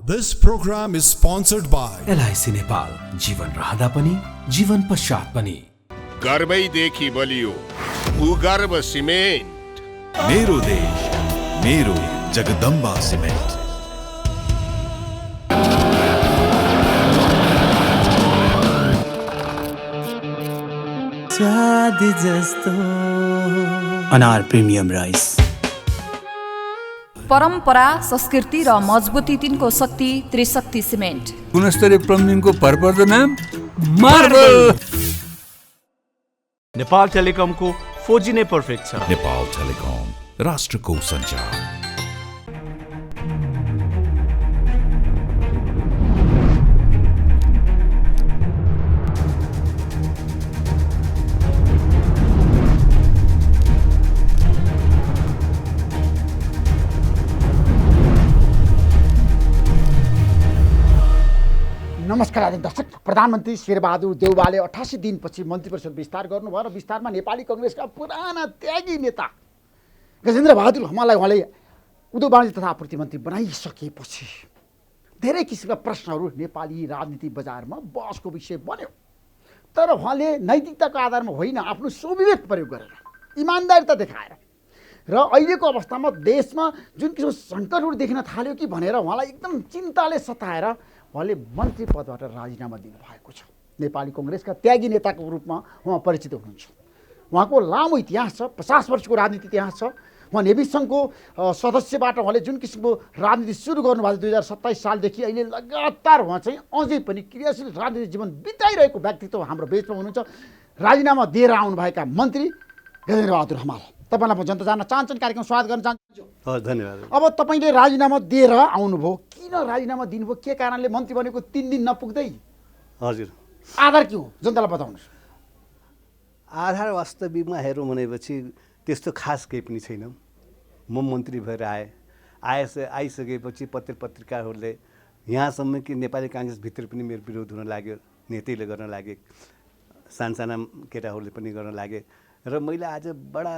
This program is sponsored by LIC Nepal जीवन रहँदा पनि जीवन पश्चात पनि गर्वैदेखि बलियो भूगर्भ सिमेन्ट मेरो देश मेरो जगदम्बा सिमेन्ट। स्वाद जस्तो अनार प्रिमियम राइस। परम्परा, संस्कृति र मजबुती तिनको शक्ति त्रिशक्ति सिमेन्ट। गुणस्तरीय प्लम्बिङको भरपर्दो नाम मार्बल। नेपाल टेलिकमको 4G नै पर्फेक्ट छ। नेपाल टेलिकम राष्ट्रको सञ्चार। नमस्कार आदरणीय दर्शक, प्रधानमन्त्री शेरबहादुर देउवाले 88 दिनपछि मन्त्री परिषद विस्तार गर्नुभयो र विस्तारमा नेपाली कङ्ग्रेसका पुराना त्यागी नेता गजेन्द्र बहादुर हमाललाई उहाँले उद्योग वाणिज्य तथा आपूर्ति मन्त्री बनाइसकेपछि धेरै किसिमका प्रश्नहरू नेपाली राजनीति बजारमा बहसको विषय बन्यो। तर उहाँले नैतिकताको आधारमा होइन, आफ्नो स्वविवेक प्रयोग गरेर, इमान्दारिता देखाएर र अहिलेको अवस्थामा देशमा जुन किसिमको सङ्कटहरू देखिन थाल्यो कि भनेर उहाँलाई एकदम चिन्ताले सताएर उहाँले मन्त्री पदबाट राजीनामा दिनुभएको छ। नेपाली कङ्ग्रेसका त्यागी नेताको रूपमा उहाँ परिचित हुनुहुन्छ। उहाँको लामो इतिहास छ, 50 वर्षको राजनीति इतिहास छ। उहाँ नेभी सङ्घको सदस्यबाट उहाँले जुन किसिमको राजनीति सुरु गर्नुभएको 2027 सालदेखि अहिले लगातार उहाँ चाहिँ अझै पनि क्रियाशील राजनीतिक जीवन बिताइरहेको व्यक्तित्व हाम्रो बेचमा हुनुहुन्छ। राजीनामा दिएर आउनुभएका मन्त्री गजेन्द्र बहादुर हमाल, तपाईँलाई म जनता जान्न चाहन्छन्, कार्यक्रम स्वागत गर्न चाहन्छु। धन्यवाद। अब तपाईँले राजीनामा दिएर आउनुभयो, किन राजीनामा दिनुभयो? के कारणले? मन्त्री बनेको 3 दिन नपुग्दै? हजुर, आधार के हो जनतालाई बताउनुहोस्। आधार वास्तविकमा हेरौँ भनेपछि त्यस्तो खास केही पनि छैन। म मन्त्री भएर आइसकेपछि पत्रिकाहरूले यहाँसम्म कि नेपाली काङ्ग्रेसभित्र पनि मेरो विरोध हुन लाग्यो, नेतैले गर्न लागे, साना केटाहरूले पनि गर्न लागे र मैले आज बडा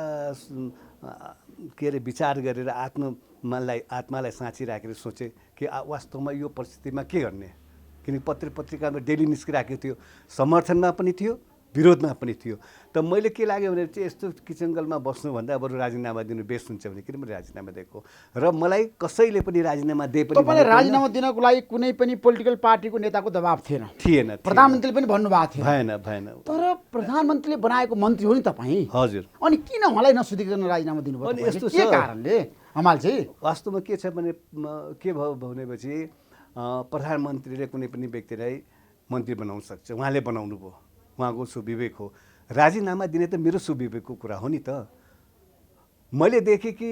विचार गरेर आत्मालाई साँची राखेर सोचेँ कि वास्तवमा यो परिस्थितिमा के गर्ने। किनकि पत्रिकामा डेली निस्किरहेको थियो, समर्थनमा पनि थियो, विरोधमा पनि थियो। त मैले के लाग्यो भने चाहिँ यस्तो किचनगलमा बस्नुभन्दा बरु राजीनामा दिनु बेस्ट हुन्छ भने किन मैले राजीनामा दिएको। र मलाई कसैले पनि राजीनामा दिए पनि तपाईँले राजीनामा दिनको लागि कुनै पनि पोलिटिकल पार्टीको नेताको दबाब थिएन। प्रधानमन्त्रीले पनि भन्नुभएको थियो। भएन। तर प्रधानमन्त्रीले बनाएको मन्त्री हो नि तपाईँ। हजुर। अनि किन उहाँलाई नसुधिकन राजीनामा दिनुभयो? अनि यस्तो के कारणले? हमाल चाहिँ वास्तवमा के छ भने के भयो भनेपछि प्रधानमन्त्रीले कुनै पनि व्यक्तिलाई मन्त्री बनाउन सक्छ, उहाँले बनाउनु भयो, उहाँको सुविवेक हो। राजीनामा दिने त मेरो सुविवेकको कुरा हो नि त। मैले देखेँ कि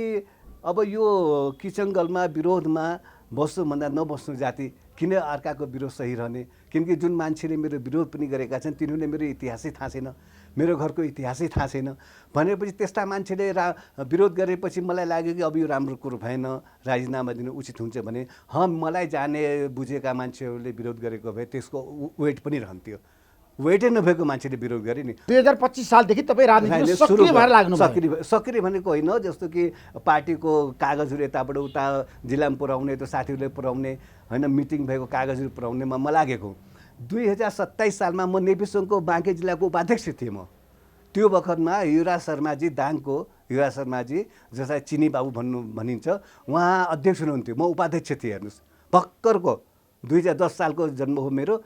अब यो किचनगलमा विरोधमा बस्नुभन्दा नबस्नु जाति किन अर्काको विरोध सही रहने। किनकि जुन मान्छेले मेरो विरोध पनि गरेका छन् तिनीहरूले मेरो इतिहासै थाहा छैन, मेरो घरको इतिहासै थाहा छैन भनेपछि त्यस्ता मान्छेले विरोध गरेपछि मलाई लाग्यो कि अब यो राम्रो कुरो भएन, राजीनामा दिनु उचित हुन्छ भने मलाई जाने बुझेका मान्छेहरूले विरोध गरेको भए त्यसको वेट पनि रहन्थ्यो। वेटै नभएको मान्छेले विरोध गरे नि। 2025 सालदेखि तपाईँ राजनीतिमा सक्रिय भएर लाग्नुभयो। सक्रिय भनेको होइन, जस्तो कि पार्टीको कागजहरू यताबाट उता जिल्लामा पुर्याउने, त्यो साथीहरूले पुर्याउने होइन, मिटिङ भएको कागजहरू पुर्याउनेमा म लागेको। 2027 सालमा म नेभी सङ्घको बाँके जिल्लाको उपाध्यक्ष थिएँ। म त्यो बखतमा युवराज शर्माजी, दाङको युवराज शर्माजी जसलाई चिनी बाबु भनिन्छ, उहाँ अध्यक्ष हुनुहुन्थ्यो, म उपाध्यक्ष थिएँ। हेर्नुहोस्, भर्खरको 2010 सालको जन्म हो मेरो।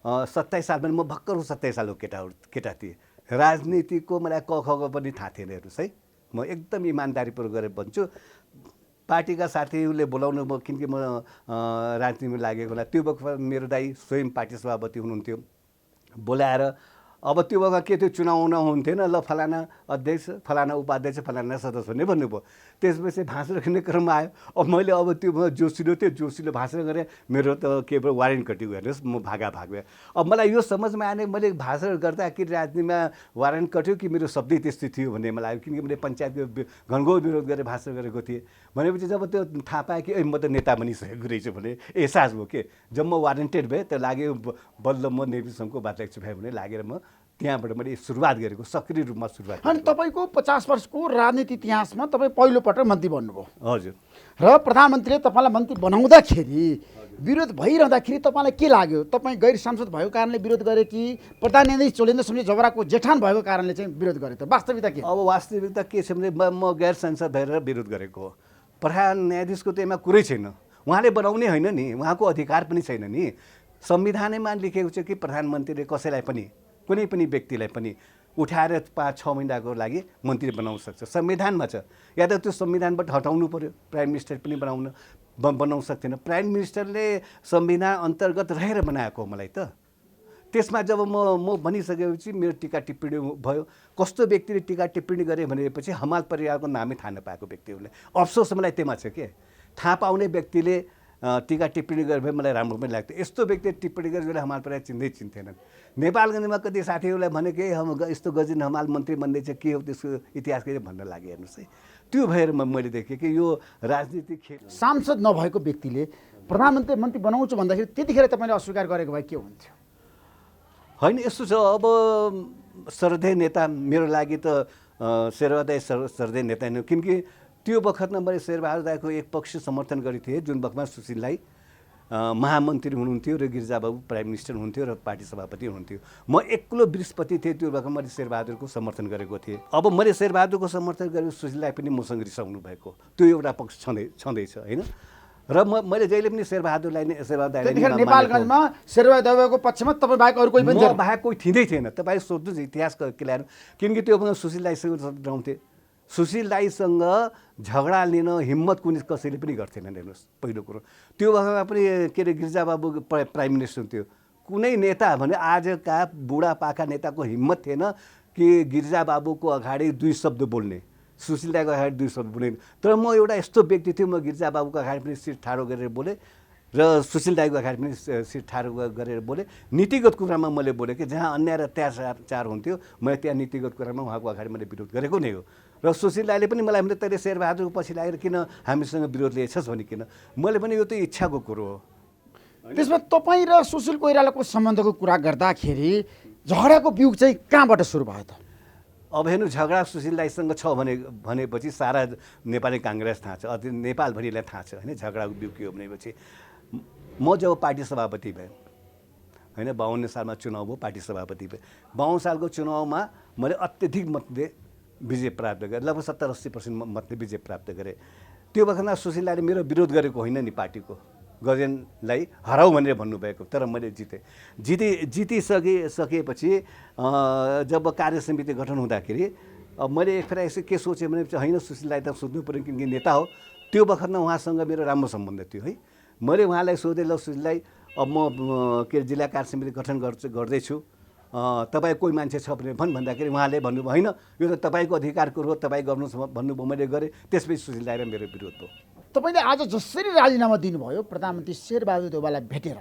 27 सालमा म भर्खर 27 सालको केटा थिएँ। राजनीतिको मलाई क ख पनि थाहा थिएन। हेर्नुहोस् है, म एकदम इमान्दारीपूर्वक गरेर भन्छु। पार्टीका साथीहरूले बोलाउनु भयो किनकि म राजनीतिमा लागेको होला। त्यो वखत मेरो दाइ स्वयं पार्टी सभापति हुनुहुन्थ्यो। बोलाएर अब त्यो वखत के थियो, चुनाव हुन्थेन, ल फलाना अध्यक्ष, फलाना उपाध्यक्ष, फलाना सदस्य भन्ने भन्नुभयो। त्यसपछि भाषण गर्ने क्रममा आयो। अब मैले त्यो जोसिलो थियो, जोसिलो भाषण गरेँ, मेरो त के भयो वारेन्ट कट्यो। हेर्नुहोस्, म भागेँ। अब मलाई यो समझमा आएन मैले भाषण गर्दाखेरि राजनीतिमा वारेन्ट कट्यो कि मेरो शब्दै त्यस्तै थियो भन्ने मलाई लाग्यो। किनकि मैले पञ्चायतको घनघोर विरोध गरेर भाषण गरेको थिएँ। भनेपछि जब त्यो थाहा पाएँ कि म त नेता बनिसकेको रहेछु भने एहसास भयो। के जब म वारेन्टेड भएँ त लाग्यो बल्ल म नेभी सङ्घको उपाध्यक्ष भएँ भने लागेर म त्यहाँबाट मैले सुरुवात गरेको सक्रिय रूपमा सुरुवात अनि तपाईँको 50 वर्षको राजनीति इतिहासमा तपाईँ पहिलोपटक मन्त्री बन्नुभयो हजुर। र प्रधानमन्त्रीले तपाईँलाई मन्त्री बनाउँदाखेरि विरोध भइरहँदाखेरि तपाईँलाई के लाग्यो? तपाईँ गैर सांसद भएको कारणले विरोध गरे कि प्रधान न्यायाधीश चोलेन्द्र शमशेर जबराको जेठान भएको कारणले चाहिँ विरोध गरे त? वास्तविकता के? अब वास्तविकता के छ भने म गैर सांसद भएर विरोध गरेको हो। प्रधान न्यायाधीशको त यसमा कुरै छैन, उहाँले बनाउने होइन नि, उहाँको अधिकार पनि छैन नि। संविधानैमा लेखेको छ कि प्रधानमन्त्रीले कसैलाई पनि कुनै पनि व्यक्तिलाई पनि उठाएर 5-6 महिनाको लागि मन्त्री बनाउन सक्छ, संविधानमा छ। या त त्यो संविधानबाट हटाउनु पर्यो, प्राइम मिनिस्टर पनि बनाउन सक्दैन। प्राइम मिनिस्टरले संविधान अन्तर्गत रहेर बनाएको हो मलाई त। त्यसमा जब म भनिसकेपछि मेरो टिका टिप्पणी भयो। कस्तो व्यक्तिले टिका टिप्पणी गरे भनेपछि हमाल परिवारको नामै थाहा नपाएको व्यक्तिहरूले। अफसोस मलाई त्यहीमा छ के, थाहा पाउने व्यक्तिले टिका टिप्पणी गरे भए मलाई राम्रो पनि लाग्थ्यो। यस्तो व्यक्तिले टिप्पणी गरे जसले हमाल परिवार चिन्थेनन्। नेपालगञ्जमा कति साथीहरूलाई भने कि यस्तो गजिन हमाल मन्त्री बन्दैछ, के हो त्यसको इतिहास के भन्न लाग्यो। हेर्नुहोस् है, त्यो भएर मैले देखेँ कि यो राजनीतिक खेल। सांसद नभएको व्यक्तिले प्रधानमन्त्री मन्त्री बनाउँछु भन्दाखेरि त्यतिखेर तपाईँले अस्वीकार गरेको भए के हुन्थ्यो? होइन, यस्तो छ, अब श्रद्धेय नेता मेरो लागि त शेरबहादुर श्रद्धेय नेता होइन। किनकि त्यो बखतमा मैले शेरबहादुर दाइको एक पक्ष समर्थन गरेको थिएँ, जुन बखतमा सुशीललाई महामन्त्री हुनुहुन्थ्यो र गिरिजाबाबु प्राइम मिनिस्टर हुनुहुन्थ्यो र पार्टी सभापति हुनुहुन्थ्यो। म एक्लो बृहस्पति थिएँ, त्यो बखतमा मैले शेरबहादुरको समर्थन गरेको थिएँ। अब मैले शेरबहादुरको समर्थन गरेको सुशीललाई पनि मसँग रिसाउनु भएको, त्यो एउटा पक्ष छँदैछ होइन। र मैले जहिले पनि शेरबहादुरलाई नै नेपालगञ्जमा शेरबहादुर दाइको पक्षमा तपाईँ बाहेक अरू कोही पनि म बाहेक कोही थिँदै थिएन। तपाईँ सोध्नुहोस् इतिहास क्लियर, किनकि त्यो सुशील दाइसँग डराउँथे। सुशील दाइसँग झगडा लिन हिम्मत कुनै कसैले पनि गर्थेनन्। हेर्नुहोस्, पहिलो कुरो त्यो वखतमा पनि के अरे गिरिजाबाबु प्राइम मिनिस्टर हुन्थ्यो। कुनै नेता भने आजका बुढापाका नेताको हिम्मत थिएन कि गिरिजाबाबुको अगाडि 2 शब्द बोल्ने, सुशील दाइको अगाडि 2 शब्द बोल्ने। तर म एउटा यस्तो व्यक्ति थिएँ, म गिरिजाबाबुको अगाडि पनि शिर ठाडो गरेर बोलेँ र सुशील दाइको अगाडि पनि शिर ठाडो गरेर बोलेँ। नीतिगत कुरामा मैले बोलेँ कि जहाँ अन्याय र अत्याचार हुन्थ्यो, मैले त्यहाँ नीतिगत कुरामा उहाँको अगाडि मैले विरोध गरेको नै हो। र सुशील दाइले पनि मलाई भने तैँले शेरबहादुरको पछि लागेर किन हामीसँग विरोध लिएछस् भने किन, मैले पनि यो त इच्छाको कुरो हो। त्यसमा तपाईँ र सुशील कोइरालाको सम्बन्धको कुरा गर्दाखेरि झगडाको बिउ चाहिँ कहाँबाट सुरु भयो त? अब हेर्नु, झगडा सुशील दाइसँग छ भनेपछि सारा नेपाली काङ्ग्रेस थाहा छ, अझै नेपालभरिलाई थाहा छ होइन झगडाको बिउ के हो भनेपछि। म जब पार्टी सभापति भएँ होइन, 52 सालमा चुनाव भयो, पार्टी सभापति भएँ। 52 सालको चुनावमा मैले अत्यधिक मतले विजय प्राप्त गरेँ, लगभग 70-80% मतले विजय प्राप्त गरेँ। त्यो बखतमा सुशील दाइले मेरो विरोध गरेको होइन नि, पार्टीको गजेनलाई हराऊ भनेर भन्नुभएको, तर मैले जितिसकेपछि जब कार्य समिति गठन हुँदाखेरि अब मैले एक फेरि यसो के सोचेँ भने होइन, सुशील दाइ त सोध्नु पऱ्यो किनकि नेता हो। त्यो बखतमा उहाँसँग मेरो राम्रो सम्बन्ध थियो है। मैले उहाँलाई सोधेँ, ल सुशील दाइ अब म के जिल्ला कार्य समिति गठन गर्दैछु, तपाईँ कोही मान्छे छ भने भन्दाखेरि उहाँले भन्नुभयो होइन, यो त तपाईँको अधिकारको हो, तपाईँ गर्नुहोस् भन्नुभयो, मैले गरेँ। त्यसपछि सुशील दाइ र मेरो विरोध भयो। तपाईँले आज जसरी राजीनामा दिनुभयो प्रधानमन्त्री शेरबहादुर देउवालाई भेटेर,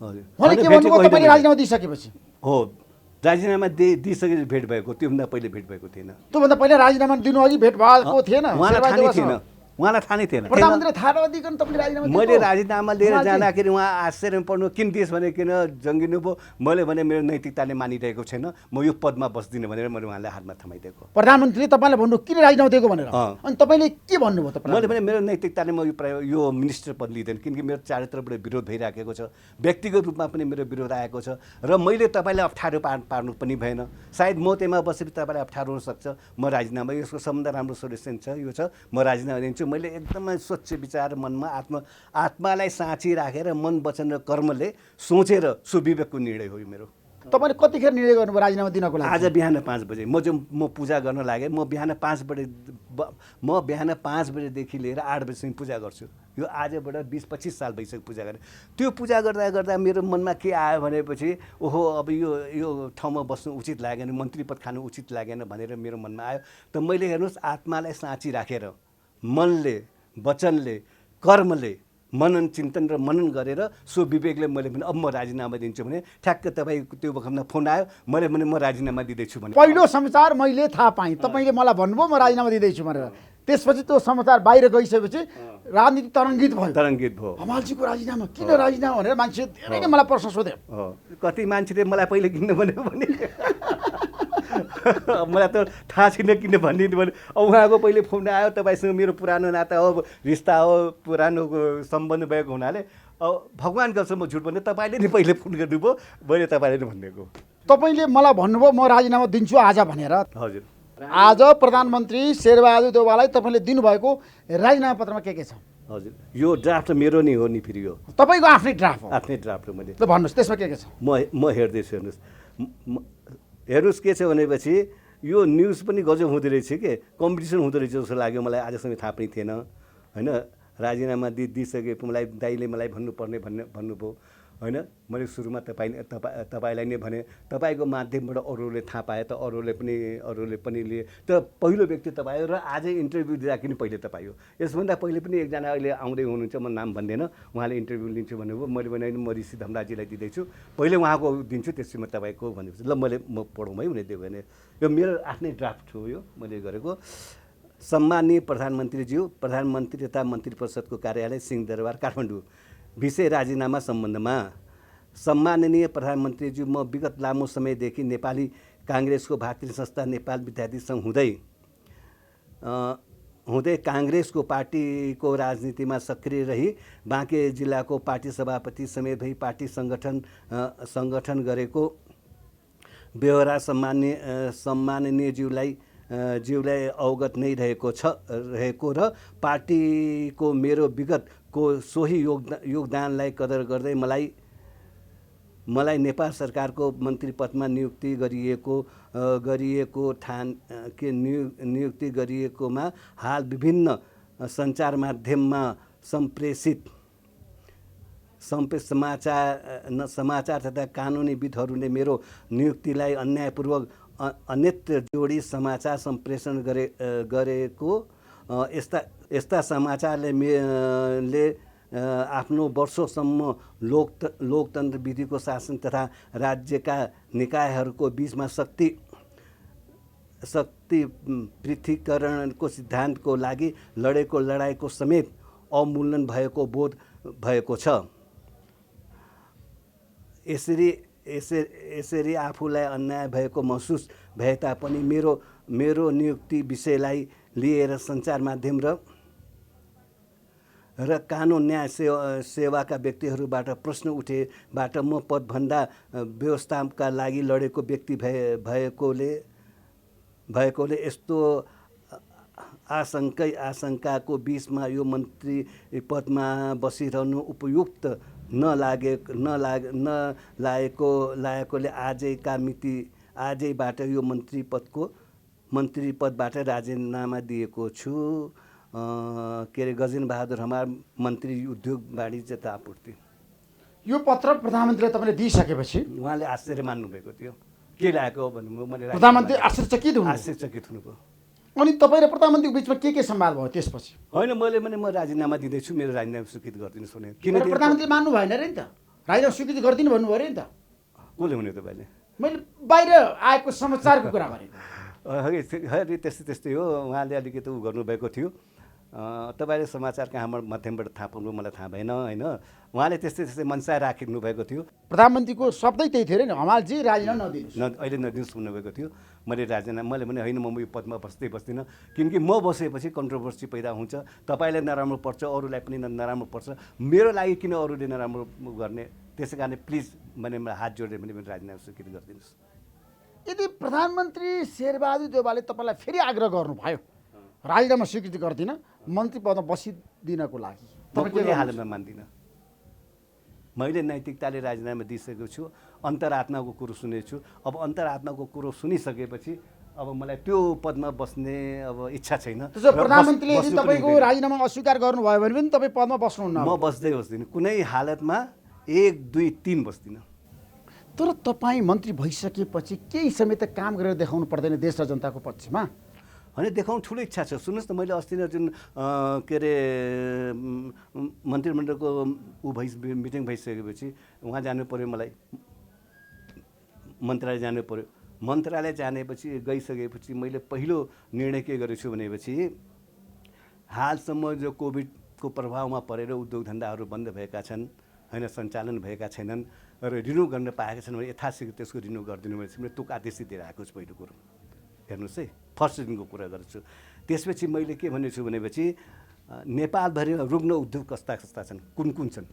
हजुर, उहाँले के भन्नुभयो तपाईँले राजीनामा दिइसकेपछि? हो, राजीनामा दिइसकेपछि भेट भएको, त्योभन्दा पहिले भेट भएको थिएन। त्योभन्दा पहिला राजीनामा दिनु अघि भेट भएको थिएन? उहाँलाई थाहा नै थिएन। प्रधानमन्त्री थाहा नदिकन तपाईँले राजीनामा मैले राजीनामा लिएर जाँदाखेरि उहाँ आश्चर्य पर्नु, किन देश भने किन जङ्गिनु भयो। मैले भने मेरो नैतिकताले मानिरहेको छैन, म यो पदमा बस्दिनँ भनेर मैले उहाँलाई हातमा थमाइदिएको। प्रधानमन्त्रीले तपाईँलाई भन्नु किन राजीनामा दिएको भनेर, अनि तपाईँले के भन्नुभयो त? मैले भने मेरो नैतिकताले म यो मिनिस्टर पद लिँदैन, किनकि मेरो चारैतर्फबाट विरोध भइराखेको छ, व्यक्तिगत रूपमा पनि मेरो विरोध आएको छ र मैले तपाईँलाई अप्ठ्यारो पार्नु पनि भएन। सायद म त्यहीमा बसेपछि तपाईँलाई अप्ठ्यारो हुनसक्छ, म राजीनामा, यसको सबभन्दा राम्रो सोल्युसन छ यो छ, म राजीनामा दिन्छु। मैले एकदमै स्वच्छ विचार मनमा आत्मालाई साँची राखेर मन वचन र कर्मले सोचेर सुविवेकको निर्णय हो यो मेरो। तपाईँले कतिखेर निर्णय गर्नुभयो राजीनामा दिनको लागि? आज बिहान 5 बजे म पूजा गर्न लागेँ। म बिहान 5 बजेदेखि लिएर 8 बजीसम्म पूजा गर्छु। यो आजबाट 20-25 साल भइसक्यो पूजा गरेँ। त्यो पूजा गर्दा गर्दा मेरो मनमा के आयो भनेपछि ओहो अब यो ठाउँमा बस्नु उचित लागेन, मन्त्री पद खानु उचित लागेन भनेर मेरो मनमा आयो। त मैले हेर्नुहोस् आत्मालाई साँची राखेर मनले वचनले कर्मले मनन चिन्तन र मनन गरेर सो विवेकले मैले पनि अब म राजीनामा दिन्छु भने ठ्याक्क तपाईँको त्यो बखतमा फोन आयो, मैले भने म राजीनामा दिँदैछु भने पहिलो समाचार मैले थाहा पाएँ, तपाईँले मलाई भन्नुभयो म राजीनामा दिँदैछु भनेर। त्यसपछि त्यो समाचार बाहिर गइसकेपछि राजनीति तरङ्गित भयो। हमालजीको राजीनामा, किन राजीनामा भनेर मान्छे धेरै नै मलाई प्रश्न सोधे। कति मान्छेले मलाई पहिले किन्न भन्यो भने मलाई त थाहा छैन किन भनिदिनु भने अब उहाँको पहिले फोन आयो तपाईँसँग मेरो पुरानो नाता हो रिस्ता हो पुरानो सम्बन्ध भएको हुनाले अब भगवान् गर्छ म झुट भन्ने तपाईँले नि पहिले फोन गरिदिनुभयो मैले तपाईँले नै भनिदिएको तपाईँले मलाई भन्नुभयो म राजीनामा दिन्छु आज भनेर। हजुर आज प्रधानमन्त्री शेरबहादुर देउवालाई तपाईँले दिनुभएको राजीनामा पत्रमा के छ? हजुर यो ड्राफ्ट मेरो नै हो नि फेरि यो तपाईँको आफ्नै ड्राफ्ट हो? आफ्नै ड्राफ्ट हो मैले। ल भन्नुहोस् त्यसमा के छ? म हेर्दैछु हेर्नुहोस् के छ भनेपछि यो न्युज पनि गजब हुँदो रहेछ के कम्पिटिसन हुँदो रहेछ जस्तो लाग्यो मलाई आजसम्म थाहा पनि थिएन होइन। राजीनामा दिइसकेपछि मलाई दाइले मलाई भन्नुपर्ने भन्नुभयो होइन। मैले सुरुमा तपाईँलाई नै भने तपाईँको माध्यमबाट अरूले थाहा पाए त अरूले पनि लिए त पहिलो व्यक्ति तपाईँ हो र आजै इन्टरभ्यू दिँदाखेरि पहिले तपाईँ हो। यसभन्दा पहिले पनि एकजना अहिले आउँदै हुनुहुन्छ म नाम भन्दैन उहाँले इन्टरभ्यू लिन्छु भन्नुभयो मैले भने म ऋषि धमराजीलाई दिँदैछु पहिले उहाँको दिन्छु त्यसपछि म तपाईँको भनेपछि ल म पढौँ है उनीहरू भने यो मेरो आफ्नै ड्राफ्ट हो यो मैले गरेको। सम्माननीय प्रधानमन्त्रीज्यू प्रधानमन्त्री तथा मन्त्री परिषदको कार्यालय सिंहदरबार काठमाडौँ विषय राजीनामा सम्बन्धमा। सम्माननीय प्रधानमन्त्रीज्यू म विगत लामो समयदेखि नेपाली काङ्ग्रेसको भारतीय संस्था नेपाल विद्यार्थी सङ्घ हुँदै काङ्ग्रेसको पार्टीको राजनीतिमा सक्रिय रही बाँके जिल्लाको पार्टी सभापति समेत भई पार्टी सङ्गठन गरेको व्यवहार सम्माननीयज्यूलाई अवगत नै रहेको र पार्टीको मेरो विगतको सोही योगदानलाई कदर गर्दै मलाई नेपाल सरकारको मन्त्री पदमा नियुक्ति गरिएकोमा हाल विभिन्न सञ्चार माध्यममा सम्प्रेषित समाचार तथा कानुनीविदहरूले मेरो नियुक्तिलाई अन्यायपूर्वक अन्यत्र जोडी समाचार सम्प्रेषण गरेको यस्ता समाचारले आफ्नो वर्षौसम्म लोकतन्त्र विधिको शासन तथा राज्यका निकायहरूको बीचमा शक्ति पृथकीकरणको सिद्धान्तको लागि लडेको लडाइँको समेत अवमूल्यन भएको बोध भएको छ। यसरी आफूलाई अन्याय भएको महसुस भए तापनि मेरो नियुक्ति विषयलाई लिएर सञ्चार माध्यम र कानुन न्याय सेवाका व्यक्तिहरूबाट प्रश्न उठेबाट म पदभन्दा व्यवस्थाका लागि लडेको व्यक्ति भएकोले यस्तो आशंकाको बीचमा यो मन्त्री पदमा बसिरहनु उपयुक्त नलागेकोले आजैबाट यो मन्त्री पदबाट राजीनामा दिएको छु। के अरे गजेन्द्रबहादुर हमार मन्त्री उद्योग वाणिज्य तथा आपूर्ति। यो पत्र प्रधानमन्त्रीले तपाईँले दिइसकेपछि उहाँले आश्चर्य मान्नुभएको थियो के लागेको भन्नुभयो। मैले प्रधानमन्त्री आश्चर्यचकित हुनुभयो। अनि तपाईँ र प्रधानमन्त्रीको बिचमा के संवाद भयो त्यसपछि? होइन मैले म राजीनामा दिँदैछु मेरो राजीनामा स्वीकृत गरिदिनुहोस् भने किन प्रधानमन्त्री मान्नु भएन अरे नि त राजीनामा स्वीकृत गरिदिनु भन्नुभयो अरे नि त। कसले हुने तपाईँले? मैले बाहिर आएको समाचारको कुरा गरेँ। त्यस्तै हो उहाँले अलिकति उ गर्नुभएको थियो। तपाईँले समाचार कहाँबाट माध्यमबाट थाहा पाउनु मलाई थाहा भएन होइन। उहाँले त्यस्तै मनसाय राखिनु भएको थियो। प्रधानमन्त्रीको शब्दै त्यही थियो नि हमालजी राजीनामा नदिनुहोस् अहिले नदिनुहोस् भन्नुभएको थियो। मैले भने होइन म यो पदमा बस्दिनँ किनकि म बसेपछि कन्ट्रोभर्सी पैदा हुन्छ तपाईँलाई नराम्रो पर्छ अरूलाई पनि नराम्रो पर्छ मेरो लागि किन अरूले नराम्रो गर्ने त्यसै कारण प्लिज मैले हात जोडेर भने मेरो राजीनामा स्वीकृत गरिदिनुहोस्। यदि प्रधानमन्त्री शेरबहादुर देउवाले तपाईँलाई फेरि आग्रह गर्नुभयो राजीनामा स्वीकृति गर्दिनँ मन्त्री पदमा बसिदिनको लागि कुनै हालतमा मान्दिनँ। मैले नैतिकताले राजीनामा दिइसकेको छु अन्तरात्माको कुरो सुनेको छु। अब अन्तरात्माको कुरो सुनिसकेपछि अब मलाई त्यो पदमा बस्ने अब इच्छा छैन। प्रधानमन्त्रीले यदि तपाईँको राजीनामा अस्वीकार गर्नुभयो भने पनि तपाईँ पदमा बस्नुहुन्न? म बस्दिनँ कुनै हालतमा 1, 2, 3 बस्दिनँ। तर तपाईँ मन्त्री भइसकेपछि केही समय त काम गरेर देखाउनु पर्दैन देश र जनताको पक्षमा? होइन देखाउनु ठुलो इच्छा छ। सुन्नुहोस् न मैले अस्ति नै जुन के अरे मन्त्रीमण्डलको मिटिङ भइसकेपछि उहाँ जानु पऱ्यो मलाई मन्त्रालय जानु पऱ्यो। मन्त्रालय जानेपछि गइसकेपछि मैले पहिलो निर्णय के गरेको छु भनेपछि हालसम्म जो कोभिडको प्रभावमा परेर उद्योग धन्दाहरू बन्द भएका छन् होइन सञ्चालन भएका छैनन् र रिन्यू गर्न पाएका छन् भने यथाशीघ्र त्यसको रिन्यू गरिदिनु भनेपछि मैले तुक आदेश दिएर आएको छु। पहिलो कुरो हेर्नुहोस् है, फर्स्ट दिनको कुरा गर्छु। त्यसपछि मैले के भनेको छु भनेपछि नेपालभरि रुग्ण उद्योग कस्ता कस्ता छन्, कुन कुन छन्,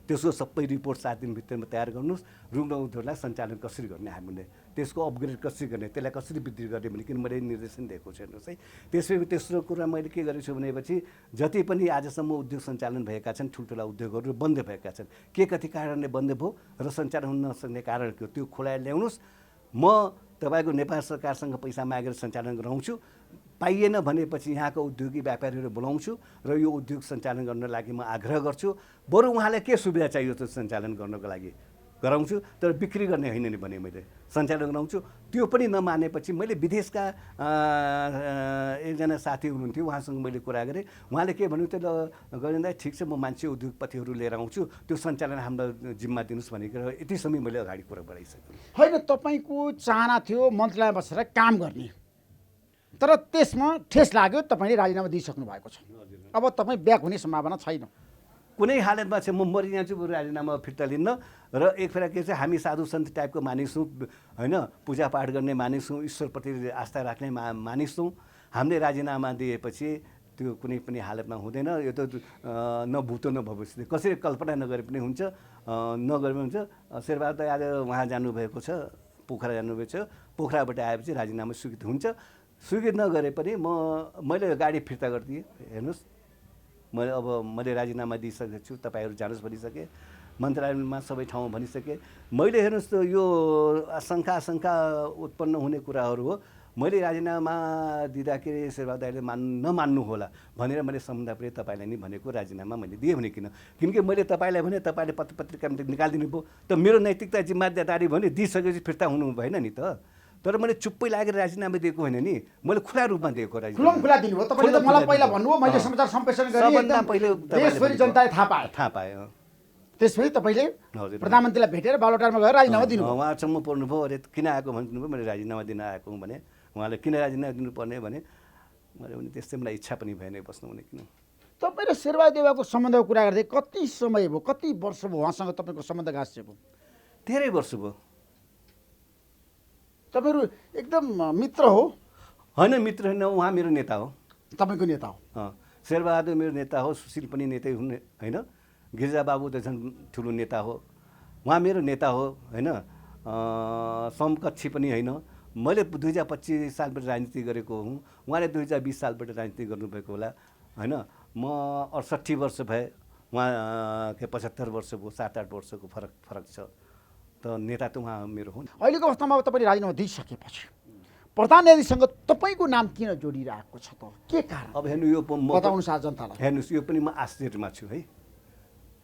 त्यसको सबै रिपोर्ट 7 दिनभित्रमा तयार गर्नुहोस्। रुग्ण उद्योगलाई सञ्चालन कसरी गर्ने, हामीले त्यसको अपग्रेड कसरी गर्ने, त्यसलाई कसरी वृद्धि गर्ने भने किन मैले निर्देशन दिएको छु हेर्नुहोस् है। त्यसपछि तेस्रो कुरा मैले के गरेको छु भनेपछि जति पनि आजसम्म उद्योग सञ्चालन भएका छन्, ठुल्ठुला उद्योगहरू बन्द भएका छन्, के कति कारणले बन्द भयो र सञ्चालन हुन नसक्ने कारण के हो त्यो खोलाएर ल्याउनुहोस्। म तपाईँको नेपाल सरकारसँग पैसा मागेर सञ्चालन गराउँछु, पाइएन भनेपछि यहाँको उद्योगी व्यापारीहरू बोलाउँछु र यो उद्योग सञ्चालन गर्न लागि म आग्रह गर्छु। बरु उहाँलाई के सुविधा चाहियो त्यो सञ्चालन गर्नको लागि गराउँछु, तर बिक्री गर्ने होइन नि भने मैले सञ्चालन गराउँछु। त्यो पनि नमानेपछि मैले विदेशका एकजना साथी हुनुहुन्थ्यो, उहाँसँग मैले कुरा गरेँ। उहाँले के भन्नु, त्यो गरिँदा ठिक छ, म मान्छे उद्योगपतिहरू लिएर आउँछु, त्यो सञ्चालन हाम्रो जिम्मा दिनुहोस् भनेर यति समय मैले अगाडि कुरा बढाइसकेँ। होइन, तपाईँको चाहना थियो मन्त्रालयमा बसेर काम गर्ने, तर त्यसमा ठेस लाग्यो, तपाईँले राजीनामा दिइसक्नु भएको छ। अब तपाईँ ब्याक हुने सम्भावना छैन। कुनै हालतमा चाहिँ म मरिजान्छु, बरु राजीनामा फिर्ता लिन्न। र एक फेर के चाहिँ हामी साधु सन्त टाइपको मानिस हौँ होइन, पूजापाठ गर्ने मानिस हौँ, ईश्वरप्रति आस्था राख्ने मानिस हौँ। हामीले राजीनामा दिएपछि त्यो कुनै पनि हालतमा हुँदैन। यो त न भूत न भविष्य, कसरी कल्पना नगरे पनि हुन्छ, नगरे पनि हुन्छ। शेरबहादुर त आज उहाँ जानुभएको छ, पोखरा जानुभएको छ, पोखराबाट आएपछि राजीनामा स्वीकृत हुन्छ। स्वीकृत नगरे पनि मैले गाडी फिर्ता गरिदिएँ। हेर्नुहोस्, मैले राजीनामा दिइसकेको छु, तपाईँहरू जानुहोस् भनिसकेँ, मन्त्रालयमा सबै ठाउँमा भनिसकेँ मैले। हेर्नुहोस् त यो आशंका उत्पन्न हुने कुराहरू हो। मैले राजीनामा दिँदाखेरि शेरबहादुर दाइले नमान्नु होला भनेर मैले सम्झाउँदा पनि तपाईँलाई नि भनेको राजीनामा मैले दिएँ भने किनकि मैले तपाईँलाई भने तपाईँले पत्रिका निकालिदिनु भयो, त मेरो नैतिकता जिम्मेदारी भने दिइसकेपछि फिर्ता हुनु भएन नि त। तर मैले चुप्पै लागेर राजीनामा दिएको होइन नि, मैले खुला रूपमा दिएको राजीनामा। खुला दिनुभयो तपाईँले, त मलाई पहिला भन्नुभयो, मैले समाचार सम्प्रेषण गरेँ, देशभरि जनताले थाहा पाए। त्यसपछि तपाईँले प्रधानमन्त्रीलाई भेटेर बालोटारमा गएर राजीनामा दिनुभयो। उहाँसम्म पर्नुभयो, अरे किन आएको भन्नुभयो, मैले राजीनामा दिन आएको हुँ भने। उहाँले किन राजीनामा दिनुपर्ने भने मैले भने त्यस्तै मलाई इच्छा पनि भएन बस्नु भने। किन तपाईँ र शेरबहादुर देउवाको सम्बन्धको कुरा गर्दै कति समय भयो, कति वर्ष भयो उहाँसँग तपाईँको सम्बन्ध गाँसिएको? धेरै वर्ष भयो। तपाईँहरू एकदम मित्र हो? होइन, मित्र होइन, उहाँ मेरो नेता हो। तपाईँको नेता हो? शेरबहादुर मेरो नेता हो, सुशील पनि नेतै हुने होइन, गिरिजाबाबु त झन् ठुलो नेता हो, उहाँ मेरो नेता हो होइन, समकक्षी पनि होइन। मैले 2025 सालबाट राजनीति गरेको हुँ, उहाँले 2020 सालबाट राजनीति गर्नुभएको होला होइन। म 68 वर्ष भए, उहाँ के 75 वर्ष भयो, 7-8 वर्षको फरक छ। त नेता त उहाँ मेरो हो। अहिलेको अवस्थामा अब तपाईँले राजीनामा दिइसकेपछि प्रधान न्यायाधीशसँग तपाईँको नाम किन जोडिरहेको छ त, के कारण? अब हेर्नु, यो बताउनु साथ जनतालाई। हेर्नुहोस्, यो पनि म आश्चर्यमा छु है।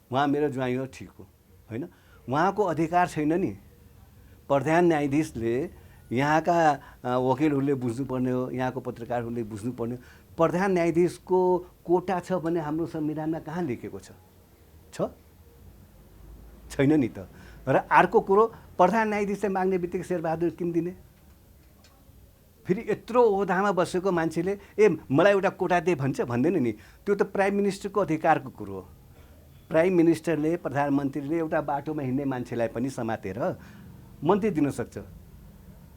उहाँ मेरो ज्वाइँ हो, ठिक हो होइन, उहाँको अधिकार छैन नि। प्रधान न्यायाधीशले यहाँका वकिलहरूले बुझ्नुपर्ने हो, यहाँको पत्रकारहरूले बुझ्नुपर्ने हो। प्रधान न्यायाधीशको कोटा छ भने हाम्रो संविधानमा कहाँ लेखेको छ? छैन नि त। र अर्को कुरो, प्रधान न्यायाधीशले माग्ने बित्तिकै शेरबहादुर किन दिने? फेरि यत्रो ओहदामा बसेको मान्छेले मलाई एउटा कोटा दे भन्छ, भन्दैन नि। त्यो त प्राइम मिनिस्टरको अधिकारको कुरो हो। प्राइम मिनिस्टरले, प्रधानमन्त्रीले एउटा बाटोमा हिँड्ने मान्छेलाई पनि समातेर मन्त्री दिन सक्छ।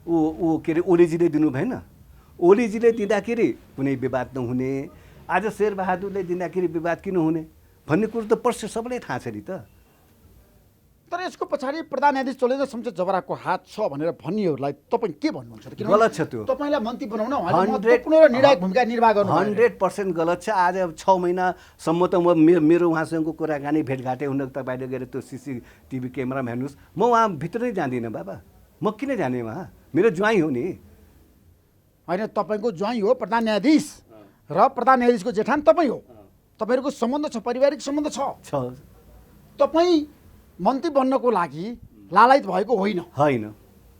के अरे ओलीजीले दिनु भएन? ओलीजीले दिँदाखेरि कुनै विवाद नहुने, आज शेरबहादुरले दिँदाखेरि विवाद किन हुने भन्ने कुरो त प्रश्न सबैलाई थाहा छ नि त। तर यसको पछाडि प्रधान न्यायाधीश चलेन्द्र शमशेर जबराको हात छ भनेर भन्नेहरूलाई तपाईँ के भन्नुहुन्छ? गलत छ त्यो। तपाईँलाई मन्त्री बनाउन उहाँले महत्त्वपूर्ण र निर्णायक भूमिका निर्वाह गर्नु 100% गलत छ। आज 6 महिनासम्म त म मेरो उहाँसँगको कुराकानी भेटघाटै हुन, तपाईँले गएर त्यो CCTV क्यामेरामा हेर्नुहोस्, म उहाँ भित्रै जाँदिनँ बाबा। म किन जाने उहाँ? मेरो ज्वाइँ हो नि। होइन, तपाईँको ज्वाइँ हो प्रधान न्यायाधीश र प्रधान न्यायाधीशको जेठान तपाईँ हो। तपाईँहरूको सम्बन्ध छ, पारिवारिक सम्बन्ध छ। तपाईँ मन्त्री बन्नको लागि लालायत भएको होइन? होइन।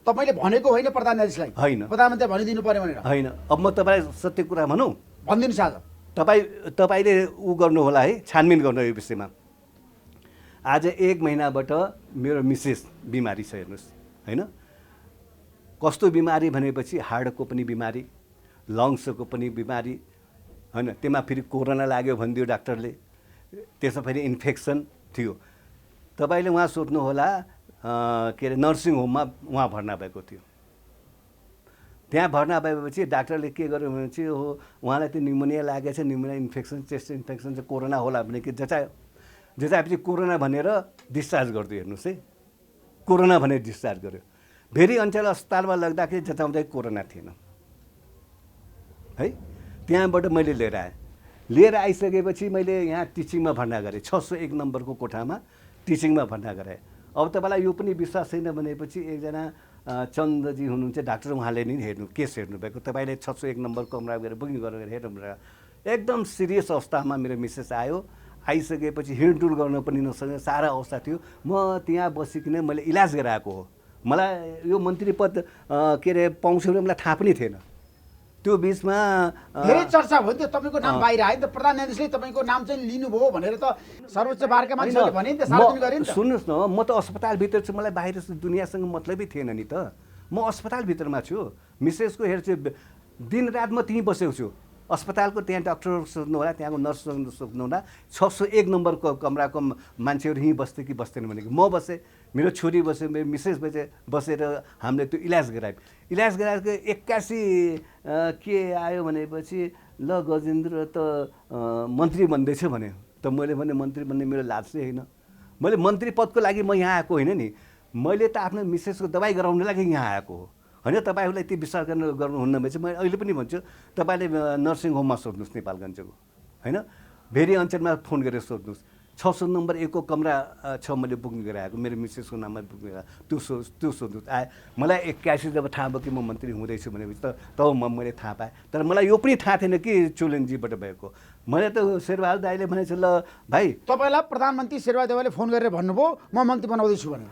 तपाईँले भनेको होइन प्रधान न्यायाधीशलाई? होइन। प्रधानमन्त्री भनिदिनु पर्यो भनेर? होइन। अब म तपाईँलाई सत्य कुरा भनौँ, भनिदिनुहोस्। आज तपाईँले गर्नु होला है, छानबिन गर्नु यो विषयमा। आज 1 महिनाबाट मेरो मिसेस बिमारी छ हेर्नुहोस् होइन। कस्तो बिमारी भनेपछि हार्टको पनि बिमारी, लङ्सको पनि बिमारी होइन। त्यसमा फेरि कोरोना लाग्यो भनिदियो डाक्टरले, त्यसमा फेरि इन्फेक्सन थियो। तपाईँले उहाँ सोध्नु होला के अरे नर्सिङ होममा उहाँ भर्ना भएको थियो। त्यहाँ भर्ना भएपछि डाक्टरले के गर्यो भने चाहिँ हो उहाँलाई त्यो निमोनिया लागेछ, निमोनिया इन्फेक्सन, चेस्ट इन्फेक्सन चाहिँ कोरोना होला भने कि जचाएपछि कोरोना भनेर डिस्चार्ज गरिदियो। हेर्नुहोस् है, कोरोना भनेर डिस्चार्ज गर्यो। भेरी अञ्चल अस्पतालमा लग्दाखेरि जचाउँदै कोरोना थिएन है। त्यहाँबाट मैले लिएर आइसकेपछि मैले यहाँ टिचिङमा भर्ना गरेँ, 601 नम्बरको कोठामा टिचिङमा भर्ना गराएँ। अब तपाईँलाई यो पनि विश्वास छैन भनेपछि एकजना चन्दजी हुनुहुन्छ डाक्टर, उहाँले नि केस हेर्नुभएको, तपाईँले 601 नम्बर कमरा गएर बुकिङ गरेर हेर्नु। एकदम सिरियस अवस्थामा मेरो मिसेस आइसकेपछि हिँडडुल गर्न पनि नसक्ने सारा अवस्था थियो। म त्यहाँ बसिकन मैले इलाज गराएको हो। मलाई यो मन्त्री पद के अरे पाउँछु भने मलाई थाहा पनि थिएन। त्यो बिचमा धेरै चर्चा भयो नि त, तपाईँको नाम बाहिर आयो नि त, प्रधान न्यायाधीशले तपाईँको नाम चाहिँ लिनुभयो भनेर त सर्वोच्च बारका मान्छेले भने नि त, सार्वजनिक गरे नि त। सुन्नुहोस् न, म त अस्पतालभित्र छु, मलाई बाहिर दुनियाँसँग मतलबै थिएन नि त। म अस्पतालभित्रमा छु, मिसेसको हेर्छु, दिनरात म त्यहीँ बसेको छु। अस्पतालको त्यहाँ डाक्टर सोध्नु होला, त्यहाँको नर्स सोध्नु होला, 601 नम्बरको कमराको मान्छेहरू यहीँ बस्थे कि बस्दैन भनेको म बसेँ, मेरो छोरी बस्यो, मेरो मिसेस बसेर हामीले त्यो इलाज गरायौँ। इलाज गराएको 81 के आयो भनेपछि ल गजेन्द्र त मन्त्री बन्दैछ भने त मैले भने मन्त्री बन्ने मेरो लाज चाहिँ होइन। मैले मन्त्री पदको लागि म यहाँ आएको होइन नि, मैले त आफ्नो मिसेसको दबाई गराउनु लागि यहाँ आएको हो होइन। तपाईँहरूलाई त्यो विश्वास गर्नुहुन्न भने चाहिँ म अहिले पनि भन्छु, तपाईँले नर्सिङ होममा सोध्नुहोस् नेपालगञ्जको होइन, भेरी अञ्चलमा फोन गरेर सोध्नुहोस्। 600 नम्बर 1 को कमरा छ, मैले बुकिङ गराएको, मेरो मिसेसको नाममा बुकिङ गराएको, त्यो सोध्नुहोस्। मलाई 81 जब थाहा भयो कि म मन्त्री हुँदैछु भनेपछि तब मैले थाहा पाएँ। तर मलाई यो पनि थाहा थिएन कि चुलेनजीबाट भएको। मैले त शेरबहादुर दाइले भनेछ ल भाइ, तपाईँलाई प्रधानमन्त्री शेरबहादुर देउवाले फोन गरेर भन्नुभयो म मन्त्री बनाउँदैछु भनेर।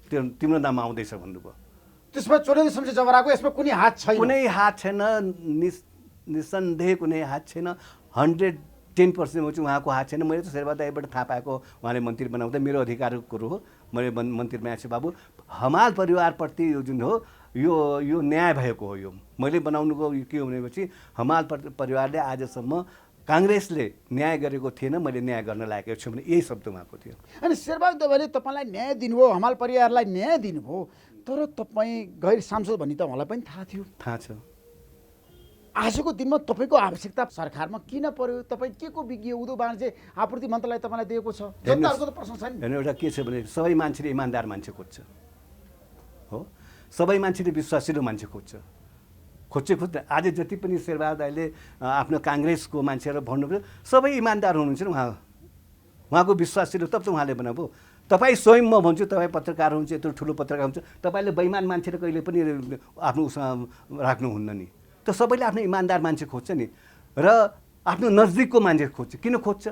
त्यो तिम्रो नाम आउँदैछ भन्नुभयो। त्यसमा चोलेन्द्र शमशेर जबराको यसमा कुनै हात छैन? कुनै हात छैन, निसन्देह कुनै हात छैन। 110% हो चाहिँ उहाँको हात छैन। मैले त शेरबहादुर दाइबाट थाहा पाएको, उहाँले मन्त्री बनाउँदा मेरो अधिकारको कुरो हो। मैले मन्त्री बनाएको छु बाबु। हमाल परिवारप्रति यो जुन हो यो न्याय भएको हो। यो मैले बनाउनुको के हो भनेपछि हमाल परिवारले आजसम्म काङ्ग्रेसले न्याय गरेको थिएन, मैले न्याय गर्न लागेको छु भने यही शब्द उहाँको थियो। अनि शेरबहादुर देउवाले तपाईँलाई न्याय दिनुभयो, हमाल परिवारलाई न्याय दिनुभयो, तर तपाईँ गैर सांसद भन्ने त मलाई पनि थाहा थियो। थाहा छ। आजको दिनमा तपाईँको आवश्यकता सरकारमा किन पर्यो? तपाईँ के को विज्ञ उद्योग वाणिज्य आपूर्ति मन्त्रालय तपाईँलाई दिएको छ? जनताहरूको त प्रश्न छ नि। हेर्नु, एउटा के छ भने सबै मान्छेले इमान्दार मान्छे खोज्छ हो, सबै मान्छेले विश्वासिलो मान्छे खोज्छ। आज जति पनि शेरबहादुर दाइले आफ्नो काङ्ग्रेसको मान्छेहरू भन्नुभयो सबै इमान्दार हुनुहुन्छ नि। उहाँको विश्वासिलो तब त उहाँले बनाएको। तपाईँ स्वयं म भन्छु, तपाईँ पत्रकार हुनुहुन्छ, यत्रो ठुलो पत्रकार हुन्छ, तपाईँले बेइमान मान्छेले कहिले पनि आफ्नो उसमा राख्नुहुन्न नि। त सबैले आफ्नो इमान्दार मान्छे खोज्छ नि, र आफ्नो नजदिकको मान्छे खोज्छ। किन खोज्छ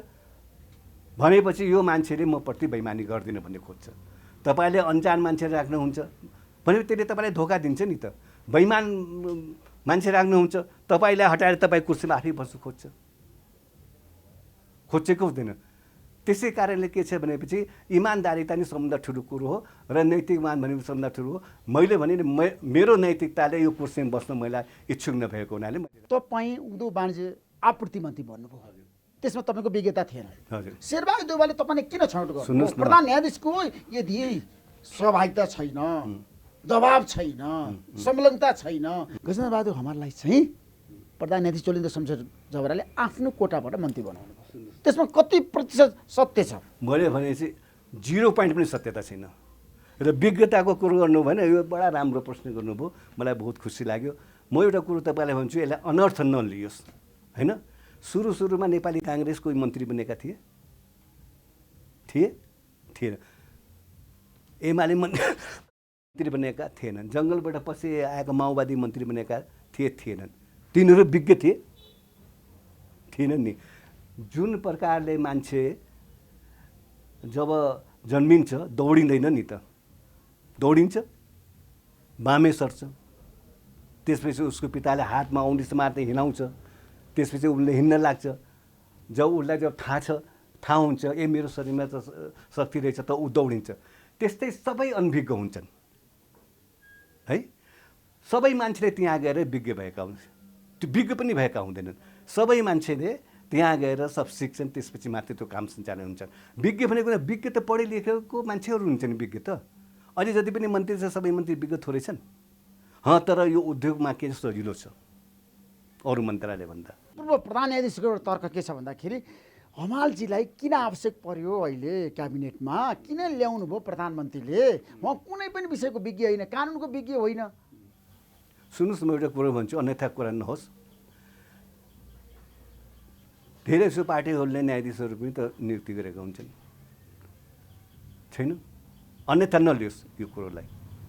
भनेपछि यो मान्छेले म प्रति बेइमानी गर्दिनँ भन्ने खोज्छ। तपाईँले अन्जान मान्छे राख्नुहुन्छ भने त्यसले तपाईँलाई धोका दिन्छ नि त। बेइमान मान्छे राख्नुहुन्छ, तपाईँलाई हटाएर तपाईँ कुर्सीमा आफै बस्नु खोजेको हुँदैन। त्यसै कारणले के छ भनेपछि इमान्दारिता नै सबभन्दा ठुलो कुरो हो, र नैतिकमान भनेको सबभन्दा ठुलो हो। मैले भने मेरो नैतिकताले यो कुर्सीमा बस्न मलाई इच्छुक नभएको हुनाले तपाईँ उद्योग वाणिज्य आपूर्ति मन्त्री भन्नुभयो, त्यसमा तपाईँको विज्ञता थिएन। हजुर। शेरबहादुर देउवाले तपाईँले किन छनौट गर्नु? सुन्नुहोस् न, प्रधान न्यायाधीशको यदि सहभागिता छैन, दबाब छैन, संलग्नता छैन, गजेन्द्रबहादुर हमाललाई चाहिँ प्रधान न्यायाधीश चोलेन्द्र शमशेर जबराले आफ्नो कोटाबाट मन्त्री बनाउनु भयो। त्यसमा कति प्रतिशत सत्य छ? मैले भने चाहिँ 0 point पनि सत्यता छैन। र विज्ञताको कुरो गर्नु भएन, यो बडा राम्रो प्रश्न गर्नुभयो, मलाई बहुत खुसी लाग्यो। म एउटा कुरो तपाईँलाई भन्छु, यसलाई अनर्थ नलियोस् होइन। सुरुमा नेपाली काङ्ग्रेसको मन्त्री बनेका थिएन। एमाले मन्त्री बनेका थिएनन्। जङ्गलबाट पछि आएको माओवादी मन्त्री बनेका थिएनन्। तिनीहरू विज्ञ थिएनन् नि। जुन प्रकारले मान्छे जब जन्मिन्छ दौडिँदैन नि त, दौडिन्छ, बामे सर्छ, त्यसपछि उसको पिताले हातमा औँठी समार्दै हिँडाउँछ, त्यसपछि उसले हिँड्न लाग्छ। उसलाई जब थाहा हुन्छ मेरो शरीरमा त शक्ति रहेछ त ऊ दौडिन्छ। त्यस्तै सबै अनभिज्ञ हुन्छन् है। सबै मान्छेले त्यहाँ गएर विज्ञ भएका हुन्छ, त्यो विज्ञ पनि भएका हुँदैनन्। सबै मान्छेले त्यहाँ गएर सब सिक्छन्, त्यसपछि मात्रै त्यो काम सञ्चालन हुन्छ। विज्ञ भनेको विज्ञ त पढे लेखेको मान्छेहरू हुन्छन्। विज्ञ त अहिले जति पनि मन्त्री छ सबै मन्त्री विज्ञ थोरै छन्। तर यो उद्योगमा के सजिलो छ अरू मन्त्रालयभन्दा। पूर्व प्रधान न्यायाधीशको एउटा तर्क के छ भन्दाखेरि हमालजीलाई किन आवश्यक पर्यो अहिले क्याबिनेटमा, किन ल्याउनु भयो प्रधानमन्त्रीले? उहाँ कुनै पनि विषयको विज्ञ होइन, कानुनको विज्ञ होइन। सुन्नुहोस्, म एउटा कुरो भन्छु, अन्यथा कुरा नहोस्। धेरै जसो पार्टीहरूले न्यायाधीशहरू पनि त नियुक्ति गरेका हुन्छन्, छैन? अन्यथा नलियोस् यो कुरोलाई।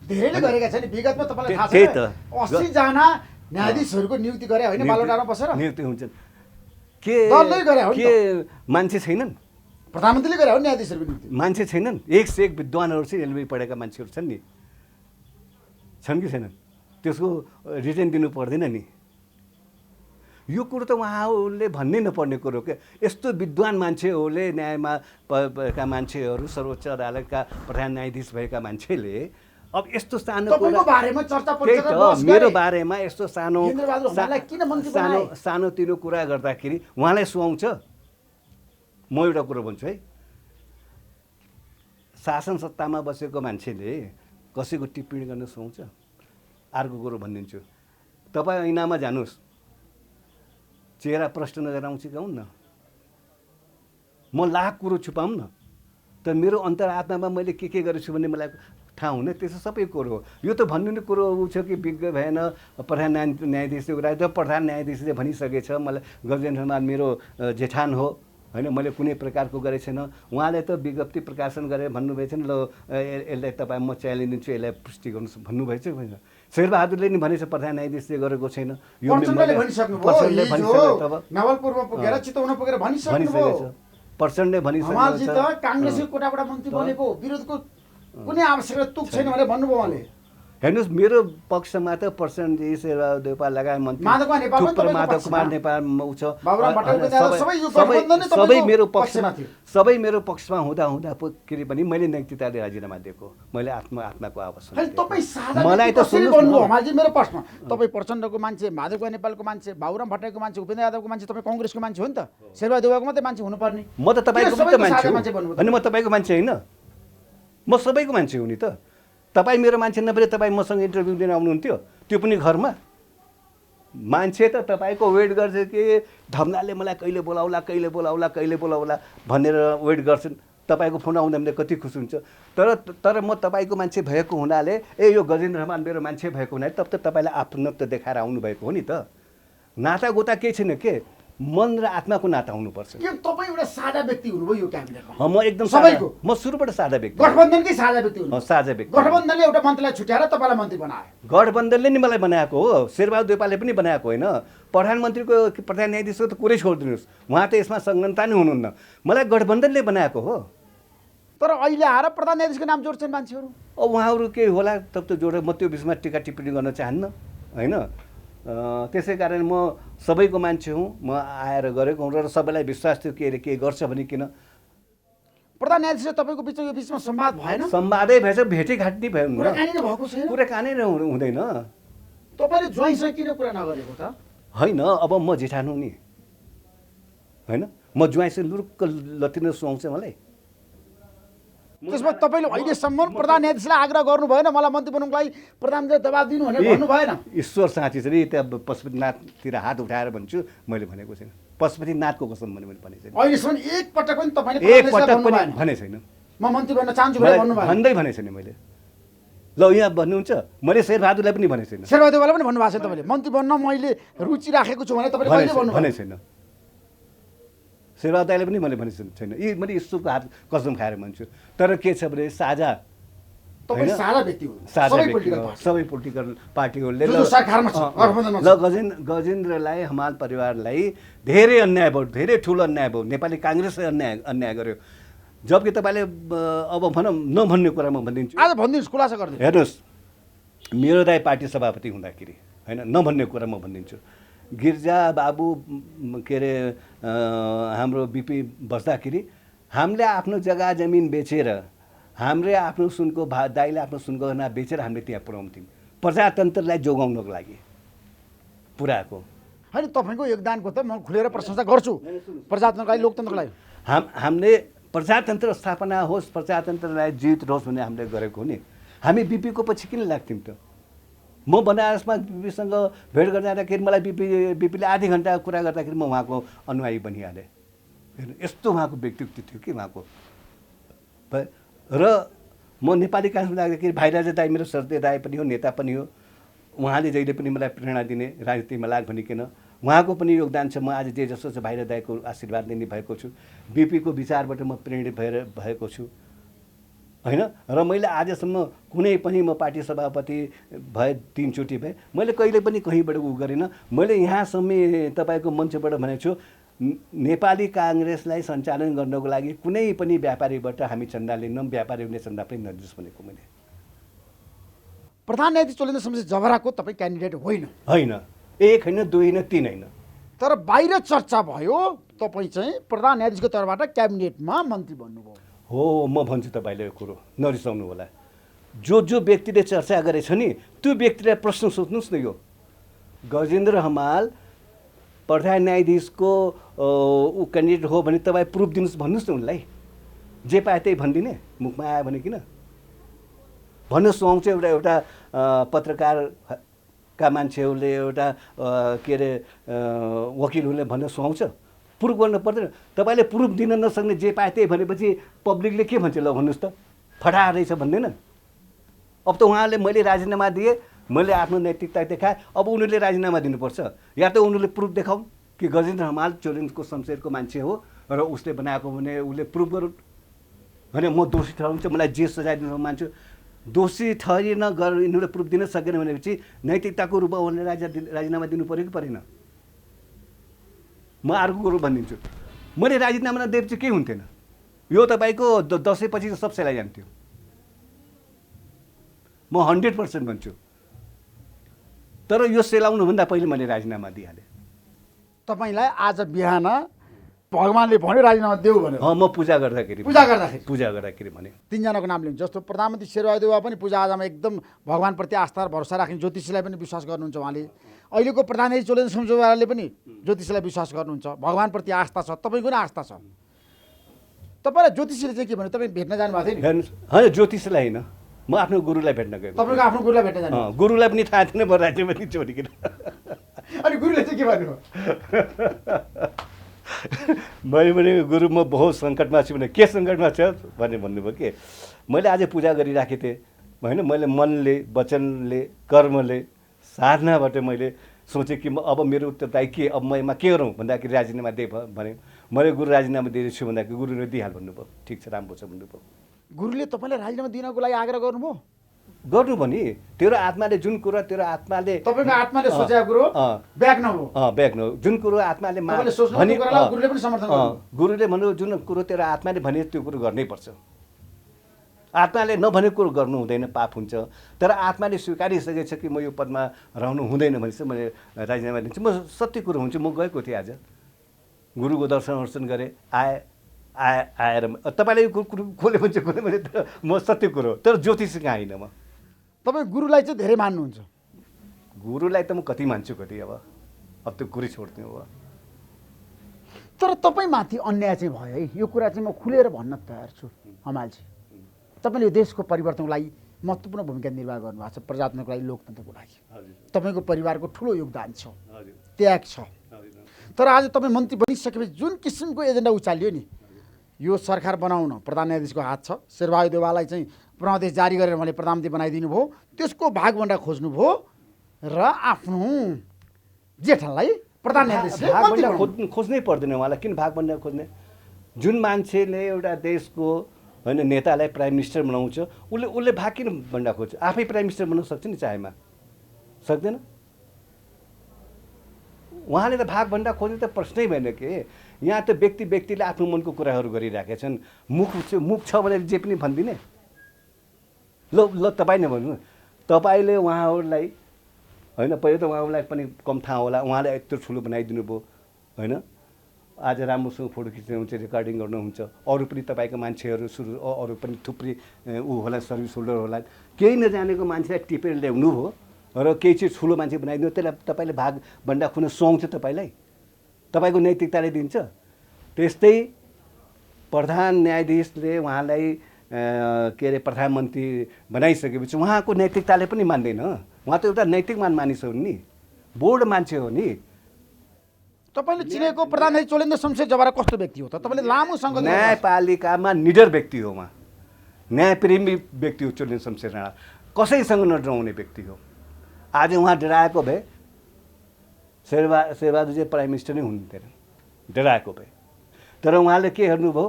धेरैले गरेका छन् विगतमा, तपाईँलाई थाहा छ। त्यही त 80 जना न्यायाधीशहरूको नियुक्ति गरे होइन बालुवाटारमा बसेर? नियुक्ति हुन्छन्। के दलले गरे हो नि के मान्छे छैनन्? प्रधानमन्त्रीले गरे हो न्यायाधीशहरूको नियुक्ति। मान्छे छैनन्? एक से एक विद्वानहरू चाहिँ एलबी पढेका मान्छेहरू छन् नि, छन् कि छैनन्? त्यसको रिटर्न दिनु पर्दैन नि। यो कुरो त उहाँहरूले भन्नै नपर्ने कुरो के। यस्तो विद्वान मान्छेहरूले, न्यायमा भएका मान्छेहरू, सर्वोच्च अदालतका प्रधान न्यायाधीश भएका मान्छेले अब यस्तो सानो तपाईँको बारेमा चर्चा त्यही त मेरो बारेमा यस्तो सानो किन मन्त्री बनाए? सानोतिनो कुरा गर्दाखेरि उहाँलाई सुहाउँछ? म एउटा कुरो भन्छु है, शासन सत्तामा बसेको मान्छेले कसैको टिप्पणी गर्न सुहाउँछ? अर्को कुरो भनिदिन्छु, तपाईँ ऐनामा जानुहोस्, चेहरा प्रश्न नगरेर आउँछ कि आउँ न? म लाख कुरो छुपाउँ न, तर मेरो अन्तरात्मामा मैले के गरेको छु भन्ने मलाई थाहा हुने, त्यसो सबै कुरो हो। यो त भन्नु कुरो छ कि विज्ञ भएन प्रधान न्यायाधीशले कुरा, त प्रधान न्यायाधीशले भनिसकेछ मलाई गजेन्द्र हमाल मेरो जेठान हो होइन, मैले कुनै प्रकारको गरेको छैन। उहाँले त विज्ञप्ति प्रकाशन गरेर भन्नुभएको छैन, ल यसलाई तपाईँ म च्यालेन्ज दिन्छु, यसलाई पुष्टि गर्नुहोस् भन्नुभएको छ होइन? शेरबहादुरले नि भनेछ प्रधान न्यायाधीशले गरेको छैन, यो नवलपुरमा पुगेर चितवनमा पुगेर भनिसकेछ। प्रचण्डले भनिसकेको हमालजी त काङ्ग्रेसको कोटाबाट मन्त्री बनेको, विरोधको कुनै आवश्यकता तुक छैन भनेर भन्नुभयो उहाँले। हेर्नुहोस्, मेरो पक्षमा त प्रचण्डजी, शेरबहादुर देउपा लगायत मन्त्री माधव कुमार नेपाल छ, सबै मेरो पक्षमा हुँदा के अरे पनि मैले नैतिकताले राजीनामा दिएको, मैले आत्माको आवाज। मलाई त सुन्नु हमालजी, मेरो प्रश्न, तपाईँ प्रचण्डको मान्छे, माधव कुमार नेपालको मान्छे, बाबुराम भट्टराईको मान्छे, उपेन्द्र यादवको मान्छे, तपाईँ कङ्ग्रेसको मान्छे हो नि त, शेरबहादुर देउवाको मात्रै मान्छे हुनुपर्ने। म त तपाईँको मान्छे हो, अनि म तपाईँको मान्छे होइन, म सबैको मान्छे हो नि त। तपाईँ मेरो मान्छे नभए तपाईँ मसँग इन्टरभ्यू दिन आउनुहुन्थ्यो, त्यो पनि घरमा? मान्छे त तपाईँको वेट गर्छ कि धमनाले मलाई कहिले बोलाउला भनेर वेट गर्छन्। तपाईँको फोन आउँदा मैले कति खुसी हुन्छ, तर म तपाईँको मान्छे भएको हुनाले, यो गजेन्द्र हमाल मेरो मान्छे भएको हुनाले तब त तपाईँलाई आफ्नत्व देखाएर आउनुभएको हो नि त। नाता गोता केही छैन के, मन र आत्माको नाता हुनुपर्छ। के तपाईँ एउटा सादा व्यक्ति हुनुभयो यो क्याबिनेटमा? म एकदम सबैको, म सुरुबाट सादा व्यक्ति, गठबन्धनकै सादा व्यक्ति हुनु। साझा व्यक्ति। गठबन्धनले एउटा मन्त्रीलाई छुट्याएर तपाईँलाई मन्त्री बनायो। गठबन्धनले नि मलाई बनाएको हो, शेरबहादुर देउपाले पनि बनाएको होइन। प्रधानमन्त्रीको प्रधान न्यायाधीशको त कुरै छोडिदिनुहोस्, उहाँ त यसमा संलग्नता नै हुनुहुन्न, मलाई गठबन्धनले बनाएको हो। तर अहिले आएर प्रधान न्यायाधीशको नाम जोड्छन् मान्छेहरू। अब उहाँहरू के होला तब त जोडेर, म त्यो बिचमा टिका टिप्पणी गर्न चाहन्न होइन। त्यसै कारण म सबैको मान्छे हुँ, म आएर गरेको हुँ र सबैलाई विश्वास थियो के अरे के गर्छ भने किन। प्रधान न्यायाधीश तपाईँको बिचमा यो बिचमा संवाद भएन? संवादै भएछ, भेटेघाट नै भयो, भएको छैन, कुराकानी नै हुँदैन। तपाईँले ज्वाइँसँग किन कुरा नगरेको त? होइन, अब म जेठान हुँ नि होइन, म ज्वाइँसँग लुरुक्क लतिन सुहाउँछ मलाई। त्यसमा तपाईँले अहिलेसम्म प्रधान न्यायाधीशलाई आग्रह गर्नु भएन मलाई मन्त्री बनाउनुको लागि प्रधानमन्त्रीले दबाब दिनु भनेर भन्नु भएन? ईश्वर साँची चाहिँ त्यहाँ पशुपतिनाथतिर हात उठाएर भन्छु, मैले भनेको छैन। पशुपतिनाथको कसम भने मैले भनेको छैन। अहिलेसम्म एकपटक पनि तपाईँले एकपटक पनि भने छैन। म मन्त्री बन्न चाहन्छु भनेर भन्नु भएन? भन्दै भने छैन मैले। ल यहाँ भन्नुहुन्छ, मैले शेरबहादुरलाई पनि भने छैन। शेरबहादुरलाई पनि भन्नुभएको छ तपाईँले मन्त्री बन्न मैले रुचि राखेको छु भने तपाईँले कहिले भन्नु भने छैन। शेरबहादुरले पनि मैले भने छैन। मैले ईश्वरको हात कसम खाएर भन्छु। तर के छ भने साझा सबै पोलिटिकल पार्टीहरूले ल गजेन्द्रलाई, हमाल परिवारलाई धेरै अन्याय भयो, धेरै ठुलो अन्याय भयो। नेपाली काङ्ग्रेसले अन्याय गर्यो। जबकि तपाईँले अब भनौँ नभन्ने कुरा म भनिदिन्छु, आज भनिदिनुहोस्, खुलासा गरिदिनु। हेर्नुहोस्, मेरो दाइ पार्टी सभापति हुँदाखेरि होइन, नभन्ने कुरा म भनिदिन्छु, गिर्जा बाबु के अरे हाम्रो बिपी बस्दाखेरि हामीले आफ्नो जग्गा जमिन बेचेर, हामीले आफ्नो सुनको दाइले आफ्नो सुनको गहना बेचेर हामीले त्यहाँ पुर्याउँथ्यौँ, प्रजातन्त्रलाई जोगाउनको लागि पुऱ्याएको होइन। तपाईँको योगदानको त म खुलेर प्रशंसा गर्छु, प्रजातन्त्रको लागि, लोकतन्त्रको लागि। हामीले प्रजातन्त्र स्थापना होस्, प्रजातन्त्रलाई जीवित रहोस् भन्ने हामीले गरेको हो नि। हामी बिपीको पछि किन लाग्थ्यौँ त? म बनारसमा बिपीसँग भेट गर्न जाँदाखेरि मलाई बिपीले आधी घन्टा कुरा गर्दाखेरि म उहाँको अनुयायी बनिहालेँ। हेर्नु यस्तो उहाँको व्यक्तित्व थियो कि उहाँको। र म नेपाली काङ्ग्रेसमा लाग्दाखेरि भाइराजा दाई मेरो श्रद्धेय दाई पनि हो, नेता पनि हो। उहाँले जहिले पनि मलाई प्रेरणा दिने, राजनीतिमा लाग भनिकन उहाँको पनि योगदान छ। म आज जे जस्तो छ भाइराजा दाईको आशीर्वादले नै भएको छु। बिपीको विचारबाट म प्रेरित भएको छु होइन। र मैले आजसम्म कुनै पनि म पार्टी सभापति भए 3 चोटि भए, मैले कहिले पनि कहीँबाट उ गरिनँ। मैले यहाँसम्म तपाईँको मञ्चबाट भनेको छु, नेपाली काङ्ग्रेसलाई सञ्चालन गर्नको लागि कुनै पनि व्यापारीबाट हामी चन्दा लिन्नौँ, व्यापारीहरूले चन्दा पनि नदियोस् भनेको मैले। प्रधान न्यायाधीश चोलेन्द्र शमशेर जबराको तपाईँ क्यान्डिडेट होइन? होइन, 1 होइन, 2 होइन, 3 होइन। तर बाहिर चर्चा भयो तपाईँ चाहिँ प्रधान न्यायाधीशको तर्फबाट क्याबिनेटमा मन्त्री बन्नुभयो। हो, म भन्छु तपाईँले यो कुरो नरिसाउनु होला। जो व्यक्तिले चर्चा गरेछ नि त्यो व्यक्तिलाई प्रश्न सोध्नुहोस् न। यो गजेन्द्र हमाल प्रधान न्यायाधीशको ऊ क्यान्डिडेट हो भने तपाईँ प्रुफ दिनुहोस् भन्नुहोस् न उनलाई। जे पाए त्यही भनिदिने, मुखमा आयो भने किन भन्नु सुहाउँछ। एउटा पत्रकारका मान्छेहरूले, एउटा के अरे वकिलहरूले भन्न सुहाउँछ, प्रुफ गर्नु पर्दैन। तपाईँले प्रुफ दिन नसक्ने जे पाए त्यही भनेपछि पब्लिकले के भन्छ ल भन्नुहोस् त, फटा रहेछ भन्दैन। अब त उहाँले मैले राजीनामा दिएँ, मैले आफ्नो नैतिकता देखाएँ, अब उनीहरूले राजीनामा दिनुपर्छ। या त उनीहरूले प्रुफ देखाउन् कि गजेन्द्र हमाल चोलेन्द्रको शमशेरको मान्छे हो र उसले बनाएको भने उसले प्रुफ गरून् भने म दोषी ठहराउँछु, मलाई जे सजाय दिन मान्छु। दोषी ठहरिन यिनीहरूले प्रुफ दिन सकेन भनेपछि नैतिकताको रूपमा उनले राजीनामा दिनु पऱ्यो कि परेन? म अर्को कुरो भनिदिन्छु, मैले राजीनामा नदिएपछि केही हुन्थेन। यो तपाईँको दसैँपछि सब सेलाइजान्थ्यो। म 100% भन्छु। तर यो सेलाउनुभन्दा पहिले मैले राजीनामा दिइहालेँ। तपाईँलाई आज बिहान भगवान्ले भन्यो राजीनामा देऊ भनेर? म पूजा गर्दाखेरि भने 3 जनाको नाम लिन्छ। जस्तो प्रधानमन्त्री शेरबहादुर देउवा पनि पूजाआजामा एकदम भगवान्प्रति आस्था र भरोसा राख्ने, ज्योतिषीलाई पनि विश्वास गर्नुहुन्छ उहाँले। अहिलेको प्रधान न्यायाधीश चोलेन्द्र शमशेर जबराले पनि ज्योतिषीलाई विश्वास गर्नुहुन्छ, भगवान्प्रति आस्था छ। तपाईँको पनि आस्था छ। तपाईँलाई ज्योतिषीले चाहिँ के भन्यो? तपाईँ भेट्न जानुभएको थियो नि? होइन, ज्योतिषीलाई होइन, म आफ्नो गुरुलाई भेट्न गएको। तपाईँको आफ्नो गुरुलाई भेट्न जानु? गुरुलाई पनि थाहा थिएन म राज्यमा छोडिकन। अनि गुरुले चाहिँ के भन्नु? मैले भने गुरु म बहुत सङ्कटमा छु भने के सङ्कटमा छ भने भन्नुभयो कि मैले आज पूजा गरिराखेको थिएँ होइन। मैले मनले, वचनले, कर्मले, साधनाबाट मैले सोचेँ कि म अब मेरो उत्तरदायी के, अब ममा के गरौँ भन्दाखेरि राजीनामा दे भने मैले गुरु राजीनामा दिएछु भन्दाखेरि गुरुले दिइहाल भन्नुभयो। ठिक छ, राम्रो छ भन्नुभयो। गुरुले तपाईँलाई राजीनामा दिनको लागि आग्रह गर्नुभयो? गर्नु भने तेरो आत्माले जुन कुरा, तेरो आत्माले, तपाईँको आत्माले सोचेको कुरो ब्याक नहो। ब्याक नहो, जुन कुरो आत्माले गुरुले पनि समर्थन गर्नु। गुरुले भन्नु जुन कुरो तेरो आत्माले भने त्यो कुरो गर्नै पर्छ। आत्माले नभनेको कुरो गर्नु हुँदैन, पाप हुन्छ। तर आत्माले स्वीकारिसकेको छ कि म यो पदमा रहनु हुँदैन भने चाहिँ मैले राजीनामा दिन्छु। म सत्य कुरो हुन्छु। म गएको थिएँ आज, गुरुको दर्शन गरेँ, आएर तपाईँले यो कुरो खोले भन्छ खोले भने म सत्य कुरो, तर ज्योतिष कहाँ होइन। म तपाईँ गुरुलाई चाहिँ धेरै मान्नुहुन्छ? गुरुलाई त म कति मान्छु कति, अब त्यो कुरै छोड्थ्यो। अब तर तपाईँमाथि अन्याय चाहिँ भयो है, यो कुरा चाहिँ म खुलेर भन्न तयार छु हमालजी। तपाईँले यो देशको परिवर्तनको लागि महत्त्वपूर्ण भूमिका निर्वाह गर्नुभएको छ, प्रजातन्त्रको लागि, लोकतन्त्रको लागि। तपाईँको परिवारको ठुलो योगदान छ, त्याग छ। तर आज तपाईँ मन्त्री बनिसकेपछि जुन किसिमको एजेन्डा उचालियो नि, यो सरकार बनाउन प्रधान न्यायाधीशको हात छ। शेरबहादुर देउवालाई चाहिँ प्रमादेश जारी गरेर उहाँले प्रधानमन्त्री बनाइदिनु भयो, त्यसको भागभण्डा खोज्नुभयो र आफ्नो जेठालाई प्रधान न्यायाधीश खोज्नै पर्दैन उहाँलाई। किन भागभण्डा खोज्ने? जुन मान्छेले एउटा देशको होइन नेतालाई प्राइम मिनिस्टर बनाउँछ, उसले भाग किन भण्डा खोज्छ? आफै प्राइम मिनिस्टर बनाउन सक्छ नि, चाहेमा सक्दैन। उहाँले त भाग भण्डा खोज्ने त प्रश्नै भएन के। यहाँ त व्यक्तिले आफ्नो मनको कुराहरू गरिराखेका छन्। मुख छ भने जे पनि भनिदिने। ल तपाईँ नै भन्नु, तपाईँले उहाँहरूलाई होइन, पहिलो त उहाँलाई पनि कम थाहा होला, उहाँले यत्रो ठुलो बनाइदिनु भयो होइन। आज राम्रोसँग फोटो खिच्नुहुन्छ, रेकर्डिङ गर्नुहुन्छ, अरू पनि तपाईँको मान्छेहरू अरू पनि थुप्रै ऊ होला, सर्भिस होल्डर होला, केही नजानेको मान्छेलाई टिपेर ल्याउनु हो र केही चिज ठुलो मान्छे बनाइदिनु, त्यसलाई तपाईँले भाग भण्डा खुन सुहाउँछ तपाईँलाई? तपाईँको नैतिकताले दिन्छ? त्यस्तै प्रधान न्यायाधीशले उहाँलाई के अरे प्रधानमन्त्री बनाइसकेपछि उहाँको नैतिकताले पनि मान्दैन। उहाँ त एउटा नैतिकमान मानिस हो नि, बोर्ड मान्छे हो नि। तपाईँले चिनेको प्रधानमन्त्री चोलेन्द्र शमशेर जवारा कस्तो व्यक्ति हो त? तपाईँले लामो सङ्घर्ष न्यायपालिकामा निडर व्यक्ति हो उहाँ, न्यायप्रेमी व्यक्ति हो चोलेन्द्र शमशेर राणा, कसैसँग नडराउने व्यक्ति हो। आज उहाँ डराएको भए शेरबहादुर चाहिँ प्राइम मिनिस्टर नै हुनुहुन्थेन, डराएको भए। तर उहाँले के हेर्नुभयो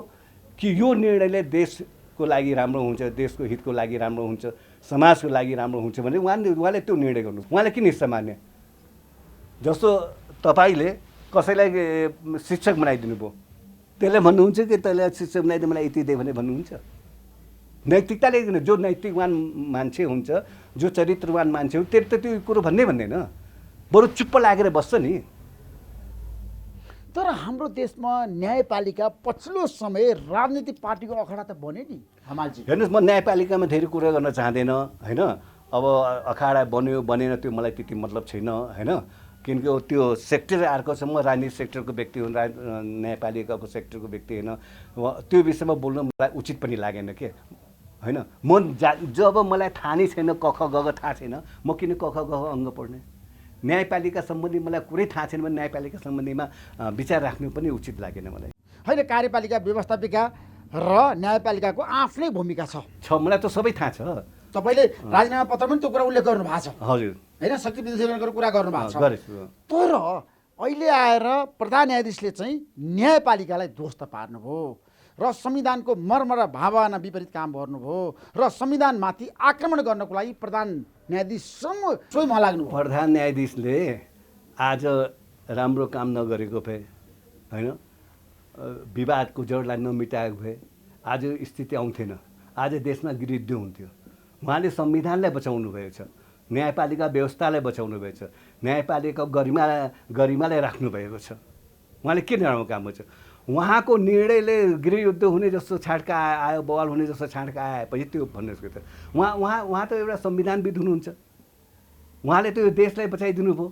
कि यो निर्णयले देशको लागि राम्रो हुन्छ, देशको हितको लागि राम्रो हुन्छ, समाजको लागि राम्रो हुन्छ भने उहाँले त्यो निर्णय गर्नु। उहाँले किन हिस्सा मान्ने? जस्तो तपाईँले कसैलाई शिक्षक बनाइदिनु भयो, त्यसले भन्नुहुन्छ कि तैँले शिक्षक बनाइदिनु मलाई यति दे भने भन्नुहुन्छ? नैतिकताले जो नैतिकवान मान्छे हुन्छ, जो चरित्रवान मान्छे हो, त्यसले त त्यो कुरो भन्दैन, बरु चुप्प लागेर बस्छ नि। तर हाम्रो देशमा न्यायपालिका पछिल्लो समय राजनीतिक पार्टीको अखडा त बन्यो नि हमालजी। हेर्नुहोस्, म न्यायपालिकामा धेरै कुरा गर्न चाहँदैन होइन। अब अखाडा बन्यो बनेन त्यो मलाई त्यति मतलब छैन होइन, किनकि त्यो सेक्टर अर्को छ। म राजनीतिक सेक्टरको व्यक्ति हुँ, न्यायपालिकाको सेक्टरको व्यक्ति होइन। त्यो विषयमा बोल्नु मलाई उचित पनि लागेन के होइन। जब मलाई थाहा नै छैन, क ख ग घ थाहा छैन, म किन क ख ग घ अङ्ग पढ्ने? न्यायपालिका सम्बन्धी मलाई कुरै थाहा छैन भने न्यायपालिका सम्बन्धीमा विचार राख्नु पनि उचित लागेन मलाई। होइन, कार्यपालिका व्यवस्थापिका र न्यायपालिकाको आफ्नै भूमिका छ। मलाई त सबै थाहा छ। तपाईँले राजीनामा पत्रमा पनि त्यो कुरा उल्लेख गर्नु भएको छ हजुर होइन, शक्ति विश्लेषणको कुरा गर्नु भएको छ। गरेछु। तर अहिले आएर प्रधान न्यायाधीशले चाहिँ न्यायपालिकालाई दोष त पार्नुभयो र संविधानको मर्म र भावना विपरीत काम गर्नुभयो र संविधानमाथि आक्रमण गर्नको लागि प्रधान न्यायाधीशसँग स्वयं लाग्नुभयो। प्रधान न्यायाधीशले आज राम्रो काम नगरेको भए होइन, विवादको जडलाई नमिटाएको भए आज स्थिति आउँथेन, आज देशमा गृहयुद्ध हुन्थ्यो। उहाँले संविधानलाई बचाउनु भएको छ, न्यायपालिका व्यवस्थालाई बचाउनु भएको छ, न्यायपालिका गरिमालाई राख्नु भएको छ। उहाँले के नराम्रो काम गर्छ? उहाँको निर्णयले गृहयुद्ध हुने जस्तो छाड्का आयो, बवाल हुने जस्तो छाड्का आएपछि त्यो भन्नुहोस् त उहाँ त एउटा संविधानविद हुनुहुन्छ। उहाँले त्यो देशलाई बचाइदिनु भयो।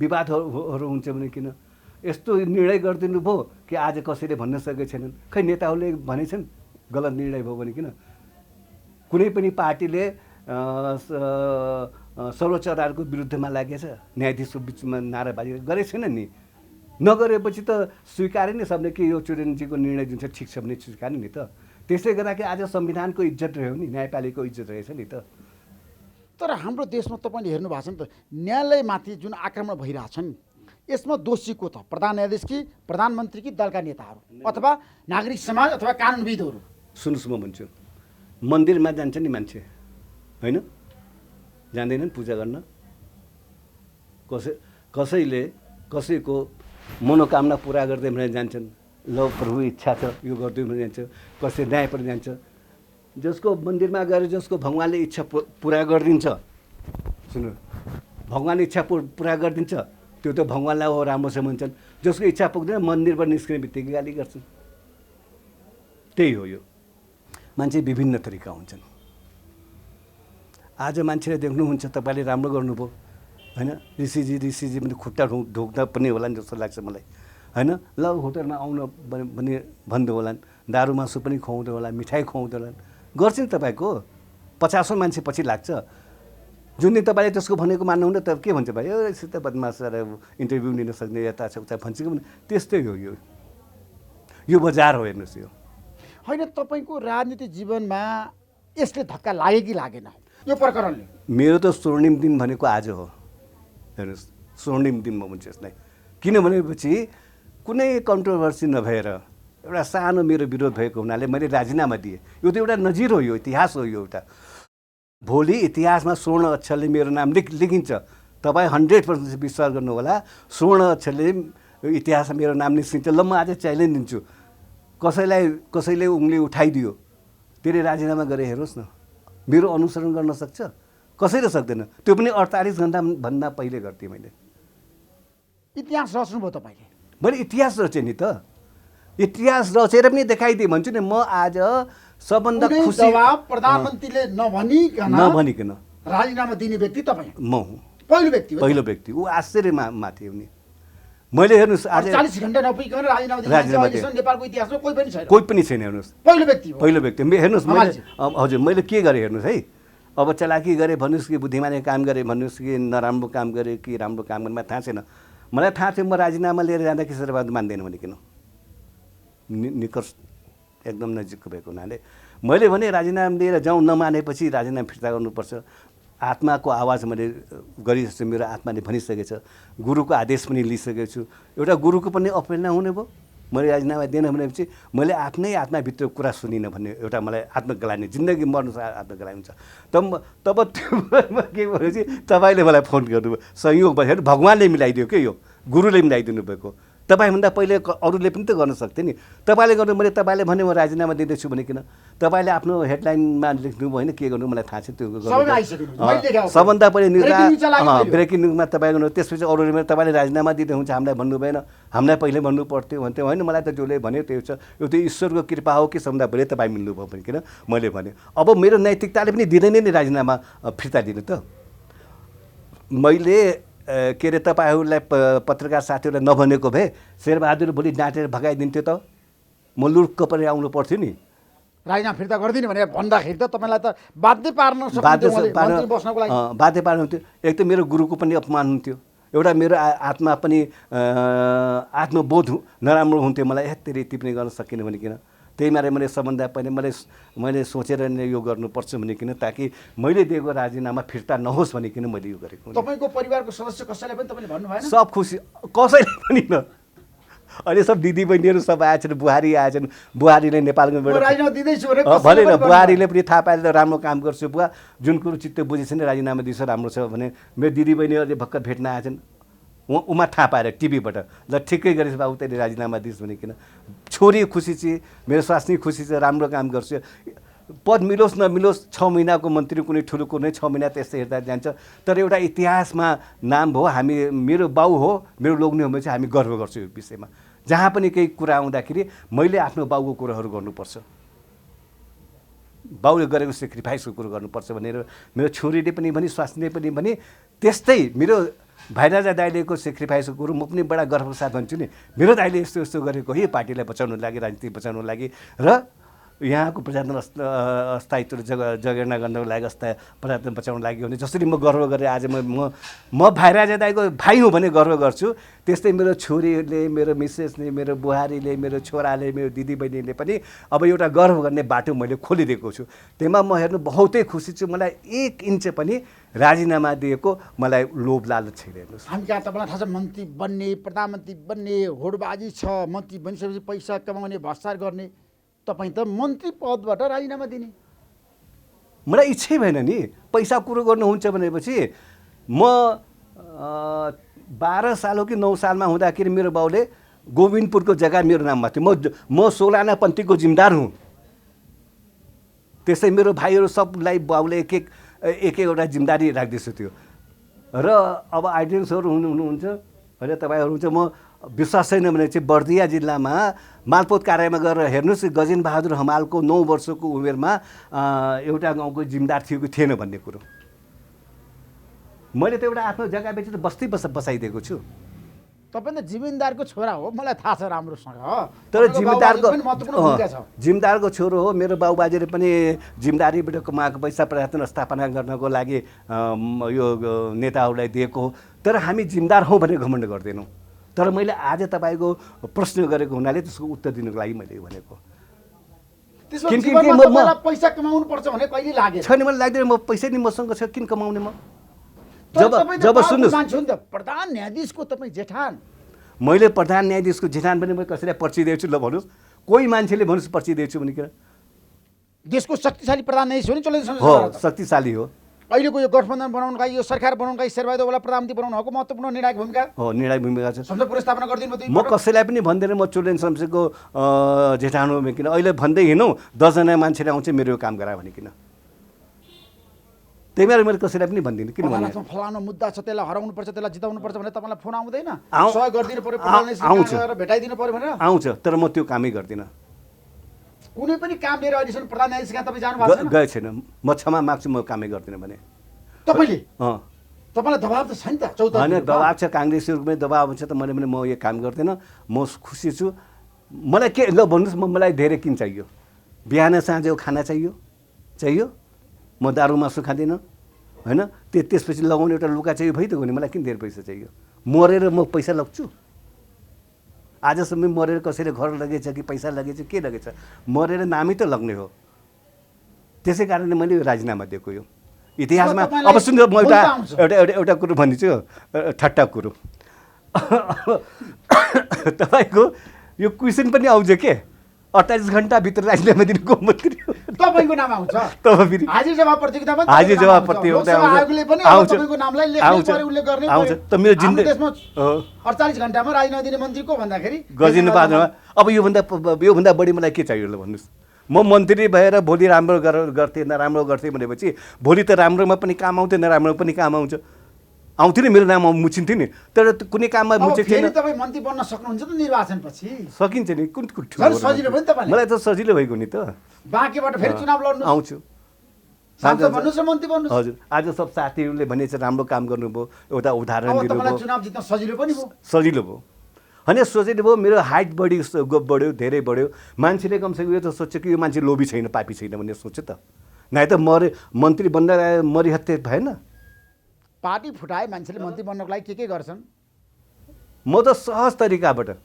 विवादहरू हुन्छ भने किन यस्तो निर्णय गरिदिनु भयो कि आज कसैले भन्न सकेको छैनन्। खै नेताहरूले भनेछन् गलत निर्णय भयो भने किन? कुनै पनि पार्टीले सर्वोच्च अदालतको विरुद्धमा लागेछ, न्यायाधीशको बिचमा नाराबाजी गरेको छैन नि। नगरेपछि त स्वीकारे नै सबले कि यो चुरेन्द्रजीको निर्णय जुन चाहिँ ठिक छ भने स्वीकार्ने नि त। त्यसै गर्दाखेरि आज संविधानको इज्जत रह्यो नि, न्यायपालिकाको इज्जत रहेछ नि त। तर हाम्रो देशमा तपाईँले हेर्नु भएको छ नि त, न्यायालयमाथि जुन आक्रमण भइरहेछन् यसमा दोषी को त? प्रधान न्यायाधीश कि प्रधानमन्त्री कि दलका नेताहरू अथवा नागरिक समाज अथवा कानुनविदहरू? सुन्नुहोस्, म भन्छु, मन्दिरमा जान्छ नि मान्छे होइन, जाँदैनन् पूजा गर्न? कसैले कसैको मनोकामना पुरा गर्दै भनेर जान्छन्, ल प्रभु इच्छा छ यो गर्दै भनेर जान्छ। कसै न्याय पनि जान्छ, जसको मन्दिरमा गएर जसको भगवान्ले इच्छा पुरा गरिदिन्छ, सुन्नु, भगवान्ले इच्छा पुरा गरिदिन्छ त्यो त भगवान्लाई हो राम्रो छ भन्छन्। जसको इच्छा पुग्दैन मन्दिरबाट निस्किने बित्तिकै गाली गर्छन्। त्यही हो, यो मान्छे विभिन्न तरिका हुन्छन्। आज मान्छेले देख्नुहुन्छ तपाईँले राम्रो गर्नुभयो होइन, ऋषिजी पनि खुट्टा ढोक्दा पनि होला नि जस्तो लाग्छ मलाई होइन। ल होटलमा आउन भने भन्दै होलान्, दारू मासु पनि खुवाउँदै होला, मिठाई खुवाउँदै होलान्, गर्छ नि तपाईँको 50औँ मान्छे पछि लाग्छ। जुन दिन तपाईँले त्यसको भनेको मान्नुहुन्न त के भन्छ भाइ, यस्तो त बदमास इन्टरभ्यू लिन सक्ने यता छ उता भन्छ कि त्यस्तै हो। यो बजार हो, हेर्नुहोस्। यो होइन, तपाईँको राजनीतिक जीवनमा यसले धक्का लाग्यो कि लागेन यो प्रकरणले? मेरो त स्वर्णिम दिन भनेको आज हो, हेर्नुहोस्, स्वर्णिम दिन म भन्छु यसलाई। किनभनेपछि कुनै कन्ट्रोभर्सी नभएर एउटा सानो मेरो विरोध भएको हुनाले मैले राजीनामा दिएँ। यो त एउटा नजिर हो, यो इतिहास हो। यो एउटा भोलि इतिहासमा स्वर्ण अक्षरले मेरो नाम लेखिन्छ। तपाईँ 100% विश्वास गर्नु होला, स्वर्ण अक्षरले इतिहासमा मेरो नाम निस्किन्छ। ल म आज च्यालेन्ज दिन्छु, कसैले उङ्ली उठाइदियो, त्यसले राजीनामा गरेर हेरोस् न, मेरो अनुसरण गर्न सक्छ? कसैले सक्दैन। त्यो पनि 48 घन्टाभन्दा पहिले गर्थेँ मैले। इतिहास रच्नुभयो तपाईँले? मैले इतिहास रचेँ नि त, इतिहास रचेर पनि देखाइदिएँ भन्छु नि। म आज सबभन्दा खुसी प्रधानमन्त्रीले नभनिकन राजीनामा दिने व्यक्ति तपाईँ? म हुँ, पहिलो व्यक्ति। ऊ आश्चर्यमा माथि हुने मैले हेर्नुहोस् आज 40 घण्टा नपुगिकन राजीनामा दिने राजीनामा मान्छे अहिलेसम्म नेपालको इतिहासमा कोही पनि छैन। कोही पनि छैन हेर्नुहोस्। पहिलो व्यक्ति हो। पहिलो व्यक्ति हेर्नुहोस् मैले हमाल हजुर मैले के गरेँ हेर्नुहोस् है। अब चलाकी गरेँ भन्नुहोस् कि बुद्धिमानी काम गरेँ भन्नुहोस् कि नराम्रो काम गरेँ कि राम्रो काम गर्ने मलाई थाहा छैन। मलाई थाहा थियो म राजीनामा लिएर जाँदाखेरि शेरबहादुर मान्दैन भनेकिन निकट एकदम नजिकको भएको हुनाले मैले भने राजीनामा लिएर जाउँ, नमानेपछि राजीनामा फिर्ता गर्नुपर्छ। आत्माको आवाज मैले गरिसकेछु, मेरो आत्माले भनिसकेको छ, गुरुको आदेश पनि लिइसकेको छु। एउटा गुरुको पनि अप्रेरणा हुने भयो। मैले राजीनामा दिएन भनेपछि मैले आफ्नै आत्माभित्र कुरा सुनिनँ भन्ने एउटा मलाई आत्मग्लानी, जिन्दगी मर्नु आत्मग्लानी हुन्छ। तब त्यो के भनेपछि तपाईँले मलाई फोन गर्नुभयो, संयोग भएर भगवान्ले मिलाइदियो के, यो गुरुले मिलाइदिनु भएको। तपाईँभन्दा पहिले अरूले पनि त गर्न सक्थ्यो नि। तपाईँले गर्नु, मैले तपाईँले भने म राजीनामा दिँदैछु भनेकिन तपाईँले आफ्नो हेडलाइनमा लेख्नुभयो होइन, के गर्नु मलाई थाहा छ त्यो सबभन्दा पहिले ब्रेकिङ न्युजमा तपाईँ गर्नु। त्यसपछि अरूले मैले तपाईँले राजीनामा दिँदै हुन्छ हामीलाई भन्नु भएन, हामीलाई पहिले भन्नु पर्थ्यो भन्थ्यो होइन। मलाई त जसले भन्यो त्यो छ, यो त ईश्वरको कृपा हो कि सबभन्दा पहिले तपाईँ मिल्नुभयो भनेकिन मैले भने। अब मेरो नैतिकताले पनि दिँदैन नि राजीनामा फिर्ता दिनु त। मैले के अरे तपाईँहरूलाई पत्रकार साथीहरूलाई नभनेको भए शेरबहादुर भोलि डाँटेर भगाइदिन्थ्यो त, म लुक्क परि आउनु पर्थ्यो नि। राजीनामा फिर्ता गरिदिने भनेर भन्दाखेरि त तपाईँलाई त बाध्य पार्न बाध्य पार्नुहुन्थ्यो। एक त मेरो गुरुको पनि अपमान हुन्थ्यो, एउटा मेरो आत्मा पनि आत्मबोध नराम्रो हुन्थ्यो मलाई, हेत्तेरी यति पनि गर्न सकिनँ भनेकिन। त्यही मारे मैले सबभन्दा पहिले मैले सोचेर नै यो गर्नुपर्छ भनेकिन, ताकि मैले दिएको राजीनामा फिर्ता नहोस् भनेकिन मैले यो गरेको। तपाईँको परिवारको सदस्य कसैलाई पनि तपाईँले भन्नु भएन? सब खुसी, कसैले पनि न। अहिले सब दिदीबहिनीहरू सब आएछन्, बुहारी आएछन्, बुहारीले नेपालको भनेर बुहारीले पनि थाहा पाएर राम्रो काम गर्छु बुवा, जुन कुरो चित्त बुझेछ नि राजीनामा दिन्छ राम्रो छ भने। मेरो दिदीबहिनीहरूले भर्खर भेट्न आएछन्, उमा थाहा पाएर टिभीबाट, ल ठिकै गरेछ बाबु तैँले राजीनामा दिस् भनेकिन। छोरी खुसी छि, मेरो स्वास्नी खुसी छ, राम्रो काम गर्छु। पद मिलोस् नमिलोस् 6 महिनाको मन्त्री कुनै ठुलो कुनै 6 महिना त्यस्तै हेर्दा जान्छ। तर एउटा इतिहासमा नाम भयो, हामी मेरो बाउ हो, मेरो लोग्ने हो भने चाहिँ हामी गर्व गर्छौँ यो विषयमा। जहाँ पनि केही कुरा आउँदाखेरि मैले आफ्नो बाउको कुराहरू गर्नुपर्छ, बाउले गरेको सेक्रिफाइसको कुरो गर्नुपर्छ भनेर मेरो छोरीले पनि भने, स्वास्नीले पनि भने। त्यस्तै मेरो भाइराजा दाइलेको सेक्रिफाइसको कुरो म पनि बडा गर्वको साथ भन्छु नि, मेरो दाइले यस्तो यस्तो गरेको है पार्टीलाई बचाउनु लागि, राजनीति बचाउनु लागि र यहाँको प्रजातन्त्र स्थायित्व जगेर्ना गर्नको लागि, प्रजातन्त्र बचाउनु लागि भने जसरी म गर्व गरेँ आज म भाइराजा दाइको भाइ हो भने गर्व गर्छु, त्यस्तै मेरो छोरीले, मेरो मिसेसले, मेरो बुहारीले, मेरो छोराले, मेरो दिदीबहिनीले पनि अब एउटा गर्व गर्ने बाटो मैले खोलिदिएको छु। त्यसमा म हेर्नु बहुतै खुसी छु। मलाई 1 इन्च पनि राजीनामा दिएको मलाई लोभ लालच छैन। हेर्नुहोस्, हामी कहाँ तपाईँलाई थाहा छ मन्त्री बन्ने, प्रधानमन्त्री बन्ने होडबाजी छ, मन्त्री बनिसकेपछि पैसा कमाउने, भ्रष्टाचार गर्ने। तपाईँ त मन्त्री पदबाट राजीनामा दिने? मलाई इच्छै भएन नि। पैसा कुरो गर्नुहुन्छ भनेपछि म 12 साल हो कि 9 सालमा हुँदाखेरि मेरो बाउले गोविन्दपुरको जग्गा मेरो नाममा थियो। म सोलाना पन्थीको जिम्मेदार हुँ। त्यसै मेरो भाइहरू सबलाई बाउले एक एकवटा जिम्मेदारी राख्दैछु थियो। र अब आइडेन्सहरू हुनुहुन्छ भने तपाईँहरू हुन्छ, म विश्वास छैन भने चाहिँ बर्दिया जिल्लामा मालपोत कार्यालयमा गएर हेर्नुहोस्, गजेन बहादुर हमालको 9 वर्षको उमेरमा एउटा गाउँको जिम्मेदार थियो कि थिएन भन्ने कुरो। मैले त एउटा आफ्नो जग्गा बेचेर बस्ती बसाइदिएको छु। तपाईँ त जिम्मेदारको छोरा हो, मलाई थाहा छ राम्रोसँग। तर जिम्मेदारको छोरो हो। मेरो बाबुबाजेले पनि जिम्मेदारीबाट कमाएको पैसा प्रजातन्त्र स्थापना गर्नको लागि यो नेताहरूलाई दिएको हो। तर हामी जिम्मेदार हौँ भने घमण्ड गर्दैनौँ। तर मैले आज तपाईँको प्रश्न गरेको हुनाले त्यसको उत्तर दिनुको लागि मैले भनेको। पैसा कमाउनु पर्छ भने कहिले लाग्यो? छैन, मलाई लाग्दैन। म पैसा नि मसँग छ, किन कमाउने म? जब सुन्नुहोस्, प्रधान न्यायाधीशको तपाईँ जेठान, मैले प्रधान न्यायाधीशको जेठान पनि मैले कसैलाई पर्ची दिएको छु। ल भन्नुहोस्, कोही मान्छेले भन्नुहोस् पर्ची दिएको छु भने किन? देशको शक्तिशाली प्रधान न्यायाधीश हो नि, चल्दैछ हो, शक्तिशाली हो। अहिलेको यो गठबन्धन बनाउनुका, यो सरकार बनाउनुका, शेरबहादुरलाई प्रधानमन्त्री बनाउनुको महत्त्वपूर्ण निर्णायक भूमिका हो। निर्णायक भूमिका छ। संसद पुरै स्थापना गरिदिनु भयो। म कसैलाई पनि भन्दैन म चुलेन शमशेरको जेठान हो किन। अहिले भन्दै हिँडौँ 10 जना मान्छेले आउँछ मेरो काम गरा भनिकिन। त्यही भएर मैले कसैलाई पनि भन्दिनँ। किन भन्नु फलानु मुद्दा छ, त्यसलाई हराउनु पर्छ, त्यसलाई जिताउनु पर्छ भने तपाईँलाई फोन आउँदैन? सहयोग गरिदिनु पर्यो, भेटाइदिनु पर्यो भनेर आउँछ। तर म त्यो कामै गर्दिनँ। कुनै पनि काम लिएर अहिलेसम्म प्रधान न्यायाधीश कहाँ तपाईँ जानु भएको छैन? गएको छैन। म क्षमा माग्छु, म कामै गर्दिनँ भने। तपाईँले तपाईँलाई दबाब त छैन त चौतारी होइन दबाब छ, काङ्ग्रेसहरूको पनि दबाब हुन्छ त मैले म यो काम गर्दैन, म खुसी छु। मलाई के ल भन्नुहोस्, मलाई धेरै किन चाहियो? बिहान साँझ खाना चाहियो, म दारू मासु खाँदिनँ होइन, त्यसपछि लगाउने एउटा लुगा चाहियो, भइ त हो नि, मलाई किन धेरै पैसा चाहियो? मरेर म पैसा लग्छु? आजसम्म मरेर कसैले घर लगेछ कि पैसा लगेछ, के लगेछ? मरेर नामै त लग्ने हो। त्यसै कारणले मैले यो राजीनामा दिएको। यो इतिहासमा अब सुन्नु, म एउटा कुरो भनिदिन्छु, ठट्टा कुरो। तपाईँको यो क्वेसन पनि आउँछ के 48 घन्टाभित्र राजीनामा दिनुको मन्त्री तपाईँको नाम आउँछ? तब फेरि हाजिर जवाब प्रतियोगितामा हाजिर जवाब प्रतियोगिता आउँछ, तपाईँको नामलाई आउँछ उल्लेख गर्ने आउँछ। त मेरो जिन्दगी देशमा 48 घण्टामा राजीनामा दिने मन्त्री को भन्दाखेरि गजेन्द्र बहादुरमा। अब योभन्दा बढी मलाई के चाहियो ल भन्नुहोस्? म मन्त्री भएर भोलि राम्रो गर्थेँ नराम्रो गर्थेँ भनेपछि भोलि त राम्रोमा पनि काम आउँथ्यो, नराम्रो पनि काम आउँथ्यो नि, मेरो नाम मुछिन्थ्यो नि। तर कुनै काममा मुछेको थिएन। तपाईँ मन्त्री बन्न सक्नुहुन्छ त निर्वाचनपछि? सकिन्छ नि, कुन सजिलो भयो नि तपाईँलाई? मलाई त सजिलो भएको नि त। बाँकीबाट फेरि चुनाव लड्नु आउँछु, सांसद भन्नुहोस् र मन्त्री भन्नुहोस्। हजुर, आज सब साथीहरूले भनेछ राम्रो काम गर्नुभयो, एउटा उदाहरण दिनुभयो, चुनाव जित्न सजिलो पनि भयो। सजिलो भयो होइन, सजिलो भयो। मेरो हाइट बढ्यो, धेरै बढ्यो। मान्छेले कमसेकम यो त सोच्छ कि यो मान्छे लोभी छैन, पापी छैन भन्ने सोच्छ त। नाइ त मन्त्री बन्दा मरिहत्ते भएन। पार्टी फुटाए मान्छेले मन्त्री बन्नको लागि के गर्छन्? म त सहज तरिकाबाट,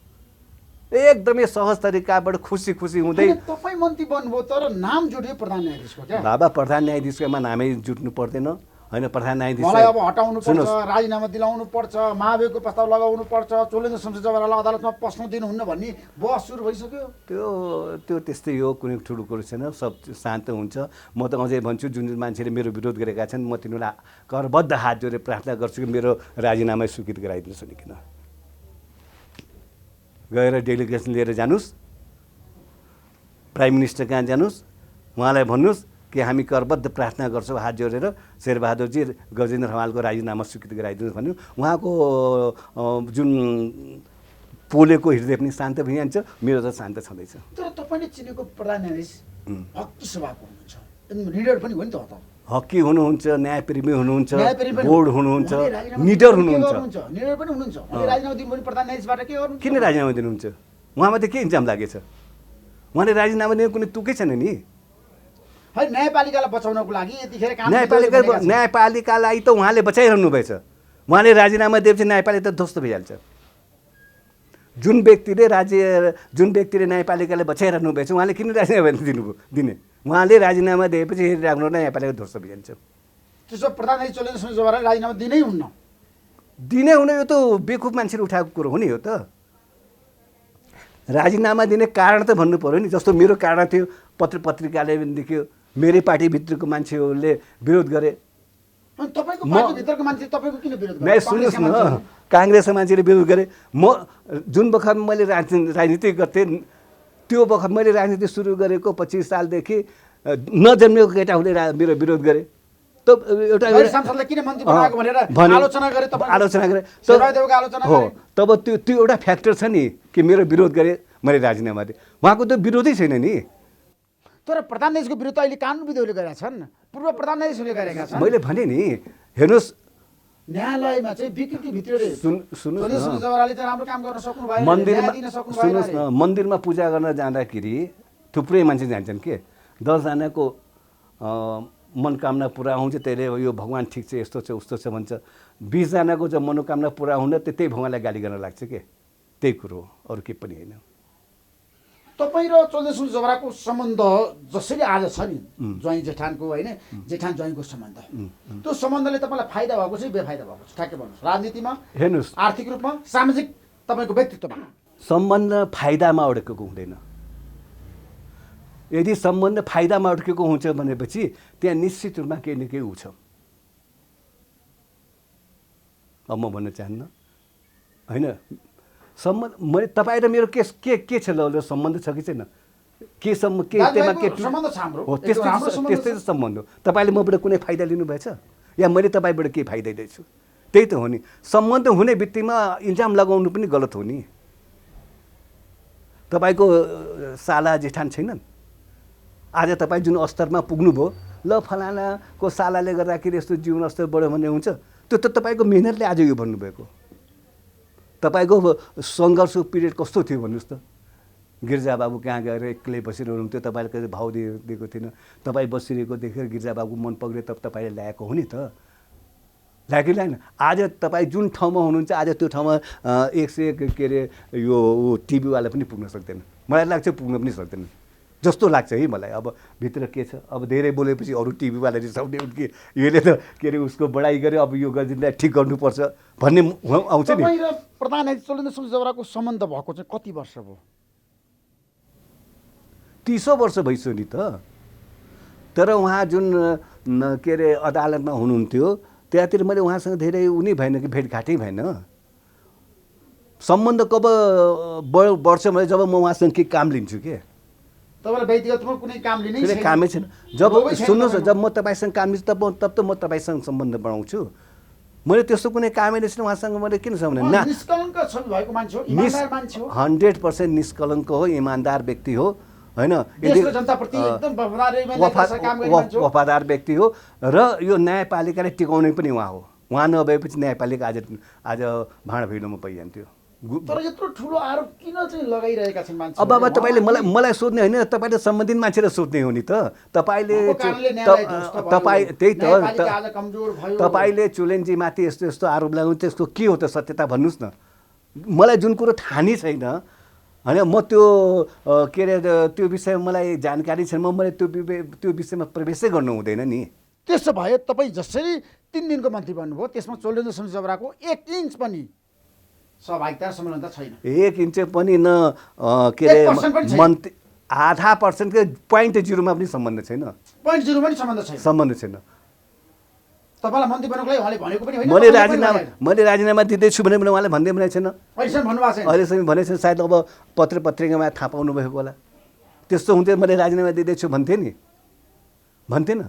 एकदमै सहज तरिकाबाट खुसी हुँदै। तपाईँ मन्त्री बन्नुभयो तर नाम जोडियो प्रधान न्यायाधीशको क्या? बाबा प्रधान न्यायाधीशमा नामै जुट्नु पर्दैन होइन। प्रधान न्यायाधीश मलाई अब हटाउनु पर्छ, राजीनामा दिलाउनु पर्छ, महाभियोगको प्रस्ताव लगाउनु पर्छ, चोलेन्द्र शमशेर जवाहरलाई अदालतमा पस्नु दिनुहुन्न भन्ने बहस सुरु भइसक्यो। त्यो त्यस्तै हो, कुनै ठुलो कुरो छैन, सब शान्त हुन्छ। म त अझै भन्छु, जुन मान्छेले मेरो विरोध गरेका छन्, म तिनीहरूलाई करबद्ध हात जोडेर प्रार्थना गर्छु कि मेरो राजीनामा स्वीकृत गराइदिनुहोस् नि। किन गएर डेलिगेसन लिएर जानुहोस्, प्राइम मिनिस्टर कहाँ जानुहोस्, उहाँलाई भन्नुहोस् कि हामी करबद्ध प्रार्थना गर्छौँ हात जोडेर, शेरबहादुरजी गजेन्द्र हमालको राजीनामा स्वीकृत गराइदिनुहोस् भन्नु। उहाँको जुन पोलेको हृदय पनि शान्त भइहाल्छ, मेरो त शान्त छँदैछ। तर तपाईँले चिनेको प्रधान न्यायाधीश हक्की स्वभावको हुनुहुन्छ, निडर पनि हो नि त। हक्की हुनुहुन्छ, न्यायप्रेमी हुनुहुन्छ, बोर्ड हुनुहुन्छ, निडर हुनुहुन्छ, निडर पनि हुनुहुन्छ। राजीनामा दिनु पनि प्रधान न्यायाधीशबाट के गर्नु? किन राजीनामा दिनुहुन्छ? उहाँमाथि के इन्जाम लागेछ? उहाँले राजीनामा दिने कुनै तुकै छैन नि। है न्यायपालिकालाई बचाउनको लागि यतिखेर न्यायपालिकालाई त उहाँले बचाइरहनु भएछ। उहाँले राजीनामा दिएपछि न्यायपालिका त ध्वस्त भइहाल्छ। जुन व्यक्तिले न्यायपालिकालाई बचाइरहनु भएछ उहाँले किन राजीनामा दिने? उहाँले राजीनामा दिएपछि हेरिराख्नु न्यायपालिका ध्वस्त भइहाल्छ। त्यसो प्रधान न्यायाधीश चोलेन्द्र शमशेर जवाहरलाई राजीनामा दिनै हुन्न? दिनै हुन, यो त बेकुफ मान्छेले उठाएको कुरो हो नि। हो त राजीनामा दिने कारण त भन्नु पऱ्यो नि। जस्तो मेरो कारण थियो, पत्रिकाले लेख्यो, मेरै पार्टीभित्रको मान्छेहरूले विरोध गरे। तपाईँको पार्टीभित्रको मान्छे तपाईँको किन विरोध गरे? सुन्नुहोस् न, काङ्ग्रेसका मान्छेले विरोध गरे। म जुन बखत मैले राजनीति गर्थेँ, त्यो बखत मैले राजनीति सुरु गरेको 25 सालदेखि नजन्मेको केटाहरूले मेरो विरोध गरे। त एउटा सांसदलाई किन मन्त्री बनाएको भनेर आलोचना गरे, हो। तब त्यो एउटा फ्याक्टर छ नि कि मेरो विरोध गरे, मैले राजीनामा दिएँ। उहाँको त विरोधै छैन नि। तर प्रधान न्यायाधीशको विरोध अहिले कानुनविदहरूले गरेका छन्, पूर्व प्रधान न्यायाधीशले गरेका छन्। मैले भने नि, हेर्नुहोस् न्यायालयमा चाहिँ विकृति भित्रले सुन्नुहोस् जवाहरले चाहिँ राम्रो काम गर्न सक्नु भएन। सुन्नुहोस् न, मन्दिरमा पूजा गर्न जाँदाखेरि थुप्रै मान्छे जान्छन् के, 10 जनाको मनोकामना पुरा हुन्छ, त्यसले यो भगवान् ठिक छ, यस्तो छ उस्तो छ भन्छ। 20 जनाको चाहिँ मनोकामना पुरा हुँदा त्यही भगवान्लाई गाली गर्न लाग्छ के, त्यही कुरो हो, अरू केही पनि होइन। तपाईँ र चोलेन्द्र शमशेर जवाहरको सम्बन्ध जसरी आज छ नि, ज्वाइँ जेठानको होइन, जेठान ज्वाइँको सम्बन्ध, त्यो सम्बन्धले तपाईँलाई फाइदा भएको छ बेफाइदा भएको छ? ठ्याक्कै भन्नुहोस्। राजनीतिमा, हेर्नुहोस्, आर्थिक रूपमा, सामाजिक, तपाईँको व्यक्तित्वमा सम्बन्ध फाइदामा अड्केको हुँदैन। यदि सम्बन्ध फाइदामा अड्केको हुन्छ भनेपछि त्यहाँ निश्चित रूपमा केही न केही उ छ। अब म भन्न चाहन्न होइन, सम्बन्ध मैले तपाईँ र मेरो के छ ल, सम्बन्ध छ कि छैन? त्यस्तै सम्बन्ध हो। तपाईँले मबाट कुनै फाइदा लिनुभएछ या मैले तपाईँबाट केही फाइदा लिएछु? त्यही त हो नि। सम्बन्ध हुने बित्तिमा इल्जाम लगाउनु पनि गलत हो नि। तपाईँको साला जेठान छैनन्? आज तपाईँ जुन स्तरमा पुग्नुभयो, ल फलानाको सालाले गर्दाखेरि यस्तो जीवन स्तर बढ्यो भन्ने हुन्छ? त्यो त तपाईँको मेहनतले आज यो भन्नुभएको। तपाईँको सङ्घर्षको पिरियड कस्तो थियो भन्नुहोस् त। गिर्जाबाबु कहाँ गएर एक्लै बसिरहनु हुन्थ्यो, तपाईँले कहिले भाउ दिएको थिएन। तपाईँ बसिरहेको देखेर गिर्जाबाबु मन पक्रियो, तपाईँले ल्याएको हो नि त, ल्याएको ल्याएन। आज तपाईँ जुन ठाउँमा हुनुहुन्छ आज त्यो ठाउँमा 101 के अरे यो टिभीवाला पनि पुग्न सक्दैन। मलाई लाग्छ पुग्न पनि सक्दैन जस्तो लाग्छ है मलाई। अब भित्र के छ, अब धेरै बोलेपछि अरू टिभीवाला रिसाउने हुन् कि यसले त के अरे उसको बढाइ गर्यो, अब यो गजिनलाई ठिक गर्नुपर्छ भन्ने आउँछ नि। तपाईँ र प्रधान चोलेन्द्र सिंह देवराको सम्बन्ध भएको चाहिँ कति वर्ष भयो? 30 वर्ष भइसक्यो नि त। तर उहाँ जुन के अरे अदालतमा हुनुहुन्थ्यो त्यहाँतिर मैले उहाँसँग धेरै उनी भएन कि भेटघाटै भएन। सम्बन्ध कब बढ्छ भने जब म उहाँसँग के काम लिन्छु के। तपाईँलाई व्यक्तिगत रूपमा कुनै काम लिनै कुनै कामै छैन। जब सुन्नुहोस्, जब म तपाईँसँग काम लिन्छु तब त म तपाईँसँग सम्बन्ध बढाउँछु। मैले त्यस्तो कुनै कामै छैन उहाँसँग। मैले किन सम्बन्ध ना, निष्कलङ्क छवि भएको मान्छे हो, इमानदार मान्छे हो, 100% निष्कलङ्क हो, इमानदार व्यक्ति हो हैन। देशको जनताप्रति एकदम वफादार व्यक्ति हो र यो न्यायपालिकाले टिकाउने पनि उहाँ हो। उहाँ नभएपछि न्यायपालिका आज भाँडा भिड्नुमा परिजान्थ्यो। तर यत्रो ठुलो आरोप किन चाहिँ लगाइरहेका छन् मान्छे? अब तपाईँले मलाई सोध्ने होइन, तपाईँले सम्बन्धित मान्छेलाई सोध्ने हो नि त। तपाईँले त्यही त तपाईँले चोलेन्जीमाथि यस्तो यस्तो आरोप लगाउनु, त्यसको के हो त सत्यता भन्नुहोस् न। मलाई जुन कुरो थाहा नै छैन होइन, म त्यो के अरे त्यो विषयमा मलाई जानकारी छैन, मैले त्यो विषयमा प्रवेशै गर्नु हुँदैन नि। त्यसो भए तपाईँ जसरी 3 दिनको मन्त्री बन्नुभयो त्यसमा चोलेन्द्र सिंह देवराको 1 इन्च पनि सहभागिता संलग्नता छैन। 1 इन्च पनि न के अरे मन्त्री 0.5% के 0.0 पनि सम्बन्ध छैन। 0.0 पनि सम्बन्ध छैन। तपाईँलाई मन्त्री बन्नुको लागि उहाँले भनेको पनि होइन। मैले राजीनामा दिँदैछु भने उहाँले भन्दै पनि छैन, अहिलेसम्म भन्नुभएको छैन। अहिलेसम्म भनेको छैन। सायद अब पत्रिकामा थाहा पाउनु भएको होला। त्यस्तो हुन्थ्यो मैले राजीनामा दिँदैछु भन्थेँ नि, भन्थेन।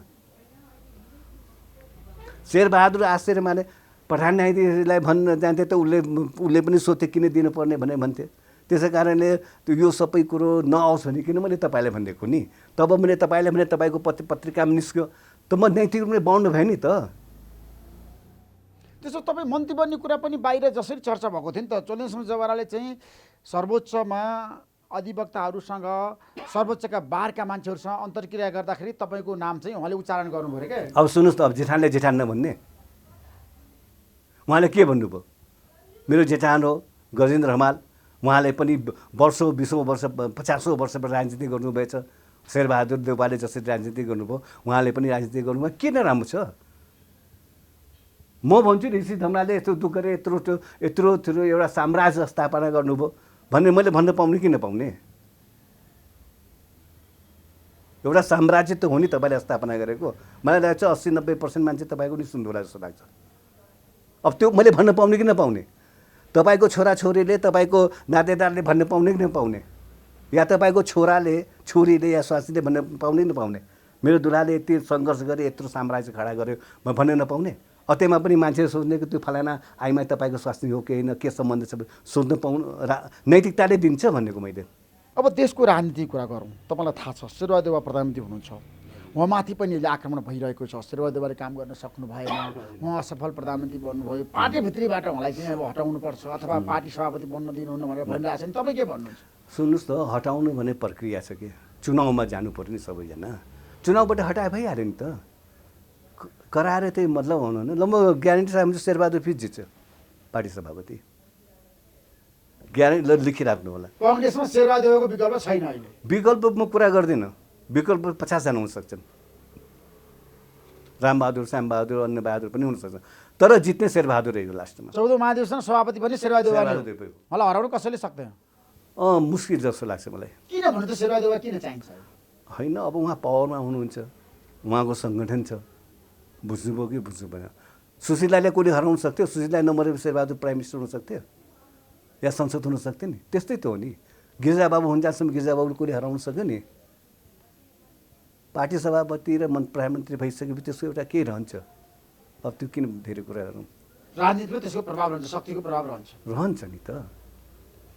शेरबहादुर आश्चर्यमाले प्रधान न्यायाधीशलाई भन्न जान्थे त उसले पनि सोध्थे किन दिनुपर्ने भने भन्थे। त्यसै कारणले यो सबै कुरो नआओस् भने किन मैले तपाईँलाई भनिदिएको नि। तब मैले तपाईँलाई भने तपाईँको पत्रिकामा निस्क्यो त म नैतिक रूपले बाउन्ड भएँ नि त। त्यसो तपाईँ मन्त्री बन्ने कुरा पनि बाहिर जसरी चर्चा भएको थियो नि त, चोलेन्द्र सिंह देवराले चाहिँ सर्वोच्चमा अधिवक्ताहरूसँग सर्वोच्चका बारका मान्छेहरूसँग अन्तर्क्रिया गर्दाखेरि तपाईँको नाम चाहिँ उहाँले उच्चारण गर्नुभयो अरे क्या। अब सुन्नुहोस् त, अब जेठानले जेठान नभन्ने उहाँले के भन्नुभयो? मेरो जेठान हो गजेन्द्र हमाल, उहाँले पनि वर्षौँ 20औं वर्ष 50औं वर्षबाट राजनीति गर्नुभएछ। शेरबहादुर देउवाले जसरी राजनीति गर्नुभयो उहाँले पनि राजनीति गर्नुभयो। किन राम्रो छ? म भन्छु ऋषि धमलाले यस्तो दुःख गरे, यत्रो ठुलो एउटा साम्राज्य स्थापना गर्नुभयो भन्ने मैले भन्न पाउने कि नपाउने? एउटा साम्राज्य त हो नि तपाईँले स्थापना गरेको। मलाई लाग्छ 80-90% मान्छे तपाईँको नि सुन्नु होला जस्तो लाग्छ। अब त्यो मैले भन्न पाउने कि नपाउने? तपाईँको छोराछोरीले, तपाईँको नातेदारले भन्न पाउने कि नपाउने? या तपाईँको छोराले, छोरीले या स्वास्नीले भन्न पाउने कि नपाउने? मेरो दुलाले यति सङ्घर्ष गरे, यत्रो साम्राज्य खडा गर्यो भन्न नपाउने? त्यहीमा पनि मान्छेले सोच्ने कि त्यो फलाना आइमा तपाईँको स्वास्नी हो कि होइन, के सम्बन्ध छ सोध्न पाउनु नैतिकताले दिन्छ भनेको मैले। अब देशको राजनीतिक कुरा गरौँ। तपाईँलाई थाहा छ शेरबहादुर देउवा प्रधानमन्त्री हुनुहुन्छ, उहाँमाथि पनि अहिले आक्रमण भइरहेको छ। शेरबहादुर देउवाले काम गर्न सक्नु भएन, उहाँ असफल प्रधानमन्त्री बन्नुभयो, पार्टीभित्रीबाट उहाँलाई चाहिँ अब हटाउनुपर्छ अथवा पार्टी सभापति बन्न दिनुहुन्न भनेर भनिरहेको छ नि। तपाईँ के भन्नुहुन्छ? सुन्नुहोस् त, हटाउनु भन्ने प्रक्रिया छ कि चुनावमा जानु पर्यो नि सबैजना। चुनावबाट हटाए भइहाल्यो नि त, कराएर त्यही मतलब हुनु होइन। ल म ग्यारेन्टी साहब शेरबहादुर फिज जित्छ पार्टी सभापति, ग्यारेन्टी लेखिराख्नु होला। कङ्ग्रेसमा शेरबहादुर देउवाको विकल्प छैन अहिले। विकल्प म कुरा गर्दिनँ, विकल्प 50 जना हुन सक्छन्। रामबहादुर, श्यामबहादुर, अन्नबहादुर पनि हुनसक्छ, तर जित्ने शेरबहादुर हो लास्टमा। 14 महाधिवेशन सभापति पनि शेरबहादुर देउवा। मलाई हराउनु कसैले सक्दैन? मुस्किल जस्तो लाग्छ मलाई। किन भन्नु त शेरबहादुर देउवा किन चाहिन्छ? होइन, अब उहाँ पावरमा हुनुहुन्छ, उहाँको सङ्गठन छ, बुझ्नुभयो कि बुझ्नु भएन। सुशीलाले कसले हराउन सक्थ्यो? सुशीला नमरेर शेरबहादुर प्राइम मिनिस्टर हुन सक्थ्यो या संसद हुन सक्थ्यो नि? त्यस्तै त हो नि। गिरिजाबाबु हुन्छसम्म गिरिजाबाबुले कसले हराउन सक्यो नि? पार्टी सभापति र प्रधानमन्त्री भइसकेपछि त्यसको एउटा के रहन्छ? अब त्यो किन धेरै कुरा गरौँ? राजनीतिमा त्यसको प्रभाव रहन्छ, शक्तिको प्रभाव रहन्छ नि त।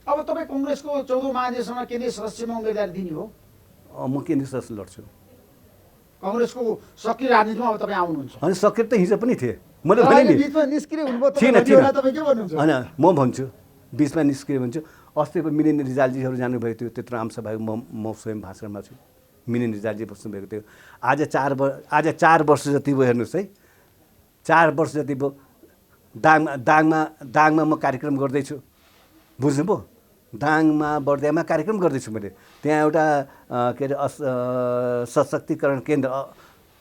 अब तपाईँ कङ्ग्रेसको 14 महाधिवेशनमा केन्द्रीय सदस्यमा उम्मेदवारी दिने हो? म केन्द्रीय सदस्य लड्छु। कङ्ग्रेसको सक्रिय राजनीतिमा अब तपाईँ आउनुहुन्छ अनि सक्रिय त हिजो पनि थिएँ मैले भने अहिले नि बिचमा निस्किने हुनुभयो थिएन तपाईँ थिएन तपाईँ के भन्नुहुन्छ होइन म भन्छु बिचमा निस्कियो भन्छु अस्तिको मिलिन रिजालजीहरू जानुभएको थियो त्यत्रो आमसभाको म स्वयं भाषणमा छु मिलिन रिजालजी बस्नुभएको थियो आज 4 वर्ष जति भयो हेर्नुहोस् है 4 वर्ष जति भयो दाङमा म कार्यक्रम गर्दैछु बुझ्नुभयो दाङमा बर्दियामा कार्यक्रम गर्दैछु मैले त्यहाँ एउटा के अरे सशक्तिकरण केन्द्र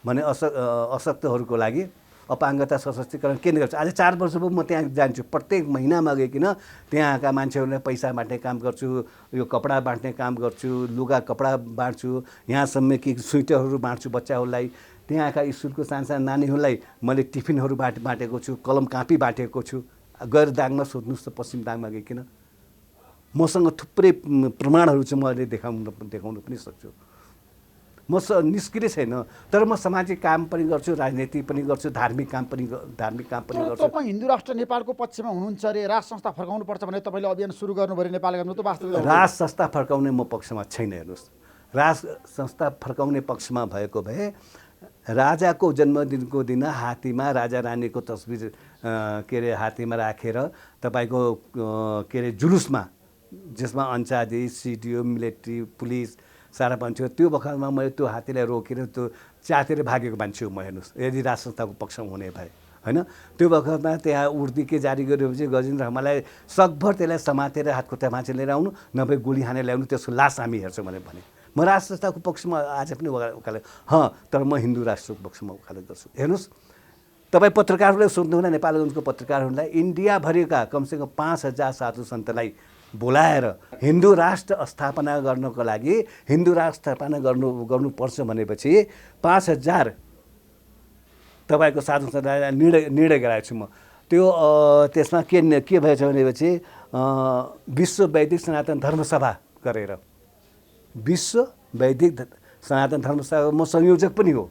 भने अशक्तहरूको लागि अपाङ्गता सशक्तिकरण केन्द्र गर्छु आज 4 वर्ष भयो म त्यहाँ जान्छु प्रत्येक महिनामा गइकन त्यहाँका मान्छेहरूलाई पैसा बाँड्ने काम गर्छु यो कपडा बाँड्ने काम गर्छु लुगा कपडा बाँड्छु यहाँसम्म कि स्वेटरहरू बाँड्छु बच्चाहरूलाई त्यहाँका स्कुलको सानसानो नानीहरूलाई मैले टिफिनहरू बाँडेको छु कलम कापी बाँटेको छु गएर दाङमा सोध्नुहोस् त पश्चिम दाङमा गइकन मसँग थुप्रै प्रमाणहरू चाहिँ म अहिले देखाउन पनि सक्छु म निष्क्रिय छैन तर म सामाजिक काम पनि गर्छु राजनीति पनि गर्छु धार्मिक काम पनि गर्छु तपाईँ हिन्दू राष्ट्र नेपालको पक्षमा हुनुहुन्छ अरे राज संस्था फर्काउनुपर्छ भने तपाईँले अभियान सुरु गर्नुभयो नेपाल गर्नु त वास्तवमा राज संस्था फर्काउने म पक्षमा छैन हेर्नुहोस् राज संस्था फर्काउने पक्षमा भएको भए राजाको जन्मदिनको दिन हात्तीमा राजा रानीको तस्बिर के अरे हात्तीमा राखेर तपाईँको के अरे जुलुसमा जसमा अन्चादी सिडिओ मिलिट्री पुलिस सारा मान्छे त्यो बखतमा मैले त्यो हात्तीलाई रोकेर त्यो च्यातेर भागेको मान्छे हो म हेर्नुहोस् यदि राज संस्थाको पक्षमा हुने भए होइन त्यो बखतमा त्यहाँ उर्दी के जारी गरेपछि गजेन्द्र हामीलाई सकभर त्यसलाई समातेर हातखुट्टा मान्छे लिएर आउनु नभए गोली हानेर ल्याउनु त्यसको लास हामी हेर्छौँ भने म राज संस्थाको पक्षमा आज पनि वकालत तर म हिन्दू राष्ट्रको पक्षमा वकालत गर्छु हेर्नुहोस् तपाईँ पत्रकारहरूलाई सोध्नुहुँदा नेपालगञ्जको पत्रकारहरूलाई इन्डियाभरिका कमसेकम 5000 साधु सन्तलाई बोलाएर हिन्दू राष्ट्र स्थापना गर्नको लागि हिन्दू राष्ट्र स्थापना गर्नुपर्छ भनेपछि 5000 तपाईँको साधु सन्तलाई निर्णय गराएको छु म त्यो त्यसमा के भएछ भनेपछि विश्व वैदिक सनातन धर्मसभा गरेर विश्व वैदिक सनातन धर्मसभा म संयोजक पनि हो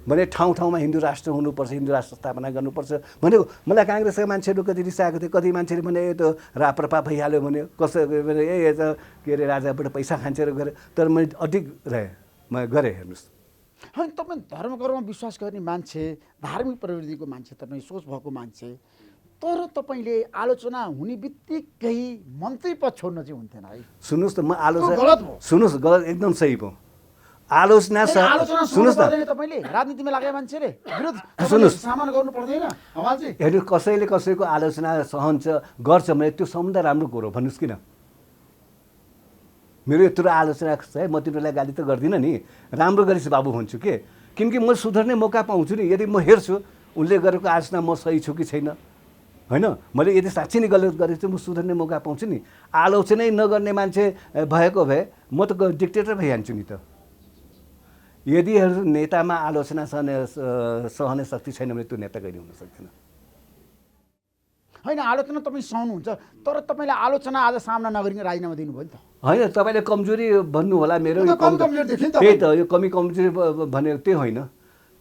भने ठाउँमा हिन्दू राष्ट्र हुनुपर्छ हिन्दू राष्ट्र स्थापना गर्नुपर्छ भनेको मलाई काङ्ग्रेसका मान्छेहरू कति रिसाएको थियो कति मान्छेले भने यो त राप्रपा भइहाल्यो भने कसो भने ए त के अरे राजाबाट पैसा खान्छ गरे तर मैले अडिक रहेँ म गरेँ हेर्नुहोस् होइन तपाईँ धर्मकर्ममा विश्वास गर्ने मान्छे धार्मिक प्रवृत्तिको मान्छे तपाईँ सोच भएको मान्छे तर तपाईँले आलोचना हुने बित्तिकै मन्त्री पद छोड्न चाहिँ हुन्थेन है सुन्नुहोस् त म आलोचना गलत भयो सुन्नुहोस् गलत एकदम सही भयो आलोचना सुन्नुहोस् न तपाईँले राजनीतिमा लागेको मान्छेले विरोध सुन्नुहोस् सामना गर्नु पर्दैन हेर्नु कसैले कसैको आलोचना सहन्छ गर्छ भने त्यो सम्बन्ध राम्रो कुरो भन्नुहोस् किन मेरो यत्रो आलोचना छ म तिनीहरूलाई गाली त गर्दिनँ नि राम्रो गरेछ बाबु भन्छु के किनकि म सुधार्ने मौका पाउँछु नि यदि म हेर्छु उनले गरेको आलोचना म सही छु कि छैन होइन मैले यदि साँच्चै नै गलत गरेको छु म सुधार्ने मौका पाउँछु नि आलोचनै नगर्ने मान्छे भएको भए म त डिक्टेटर भइहाल्छु नि त यदि नेतामा आलोचना सहने शक्ति छैन भने त्यो नेता कहिले हुन सक्दैन होइन आलोचना तपाईँ सहनुहुन्छ तर तपाईँले आलोचना आज सामना नगरिकन राजीनामा दिनुभयो नि त होइन तपाईँले कमजोरी भन्नु होला मेरो त्यही त यो कमजोरी भनेको त्यही होइन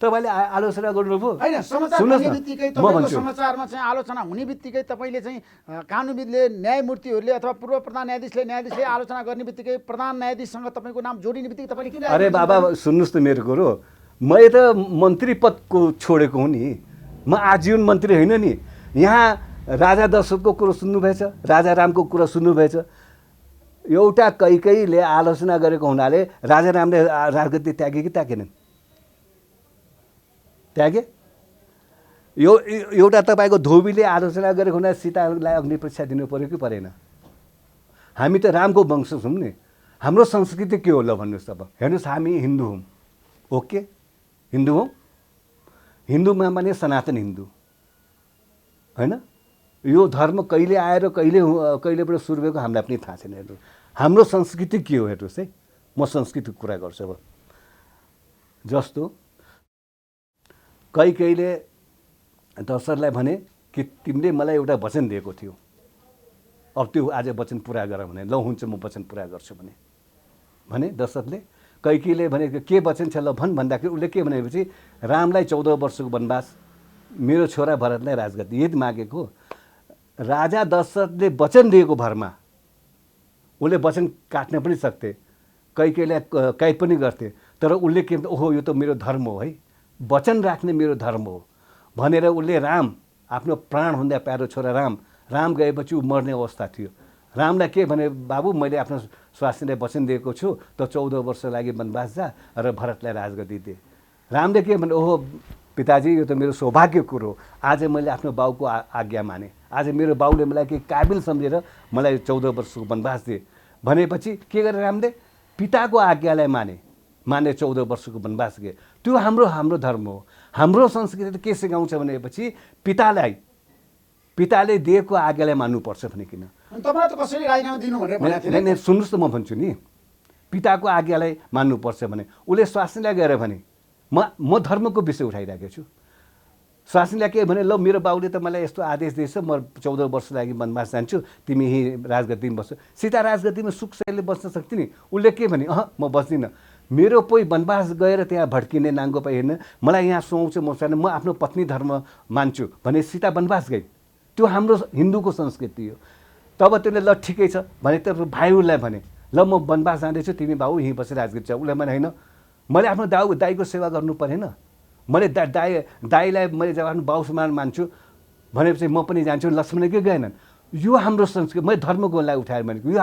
तपाईँले आलोचना गर्नुभयो होइन समाचारमा चाहिँ आलोचना हुने बित्तिकै तपाईँले चाहिँ कानुनविदले न्यायमूर्तिहरूले अथवा पूर्व प्रधान न्यायाधीशले आलोचना गर्ने बित्तिकै प्रधान न्यायाधीशसँग तपाईँको नाम जोडिने बित्तिकै तपाईँले किन अरे बाबा सुन्नुहोस् त मेरो कुरो मैले त मन्त्री पदको छोडेको हुँ नि म आजीवन मन्त्री होइन नि यहाँ राजा दशरथको कुरो सुन्नुभएछ राजा रामको कुरा सुन्नुभएछ एउटा कैकैले आलोचना गरेको हुनाले राजा रामले राजगद्दी त्यागे कि त्यागेनन् त्यागे यो एउटा तपाईँको धोबीले आलोचना गरेको हुँदा सीतालाई अग्नि परीक्षा दिनु पऱ्यो कि परेन हामी त रामको वंश छौँ नि हाम्रो संस्कृति के हो ल भन्नुहोस् अब हेर्नुहोस् हामी हिन्दू हौँ ओके हिन्दू हौँ हिन्दूमा भने सनातन हिन्दू होइन यो धर्म कहिले आएर कहिलेबाट सुरु भएको हामीलाई पनि थाहा छैन हेर्नु हाम्रो संस्कृति के हो हेर्नुहोस् है म संस्कृतिको कुरा गर्छु अब जस्तो कहिले दशरथलाई भने कि तिमीले मलाई एउटा वचन दिएको थियो अब त्यो आज वचन पुरा गर भने ल हुन्छ म वचन पुरा गर्छु भने दशरथले कैकेयीले भने के वचन छ ल भन् भन्दाखेरि उसले के भनेपछि रामलाई 14 वर्षको वनवास मेरो छोरा भरतलाई राजगद्दी यदि मागेको राजा दशरथले वचन दिएको भरमा उसले वचन काट्न पनि सक्थे कैकेयीलाई कैद पनि गर्थे तर उसले के ओहो यो त मेरो धर्म हो है, वचन राख्ने मेरो धर्म हो भनेर उसले राम आफ्नो प्राणभन्दा प्यारो छोरा राम गएपछि ऊ मर्ने अवस्था थियो। रामलाई के भने बाबु मैले आफ्नो स्वास्नीलाई वचन दिएको छु त 14 वर्ष लागि वनवास जा र भरतलाई राजगद्दी दे। रामले के भने ओहो पिताजी यो त मेरो सौभाग्य कुरो हो, आज मैले आफ्नो बाउको आज्ञा माने, आज मेरो बाउले मलाई के काबिल सम्झेर मलाई 14 वर्षको वनवास दिए भनेपछि के गरे रामले पिताको आज्ञालाई माने 14 वर्षको वनवास गए। त्यो हाम्रो धर्म हो। हाम्रो संस्कृति के सिकाउँछ भनेपछि पिताले दिएको आज्ञालाई मान्नुपर्छ भने किन तपाईँलाई त कसरी राजीनामा दिनु भनेर भनेको थियो नि? सुन्नुहोस् त म भन्छु नि, पिताको आज्ञालाई मान्नुपर्छ भने उसले स्वास्नीलाई गएर भने म धर्मको विषय उठाइरहेको छु। स्वास्नीलाई के भने ल मेरो बाउले त मलाई यस्तो आदेश दिएछ, म 14 वर्ष लागि वनवास जान्छु, तिमी यहीँ राजगद्दीमा बस्छ। सीता राजगद्दीमा सुखले बस्न सक्थि नि, उसले के भने म बस्दिनँ, मेरो कोही वनवास गएर त्यहाँ भड्किने नाङ्गो पाइ हेर्न मलाई यहाँ सुहाउँछ, म आफ्नो पत्नी धर्म मान्छु भने सीता वनवास गई। त्यो हाम्रो हिन्दूको संस्कृति हो। तब त्यसले ल ठिकै छ भने त भाइहरूलाई भने ल म वनवास जाँदैछु, तिमी बाउ यहीँ बसेर राजगद्दी छ। उसलाई भने होइन, मैले आफ्नो दाइको सेवा गर्नु परेन, मैले दाइलाई मैले जब आफ्नो बाउ समान मान्छु भनेपछि म पनि जान्छु। लक्ष्मणले के गएनन्? यो हाम्रो संस्कृति, मैले धर्मको लागि उठाएर भनेको यो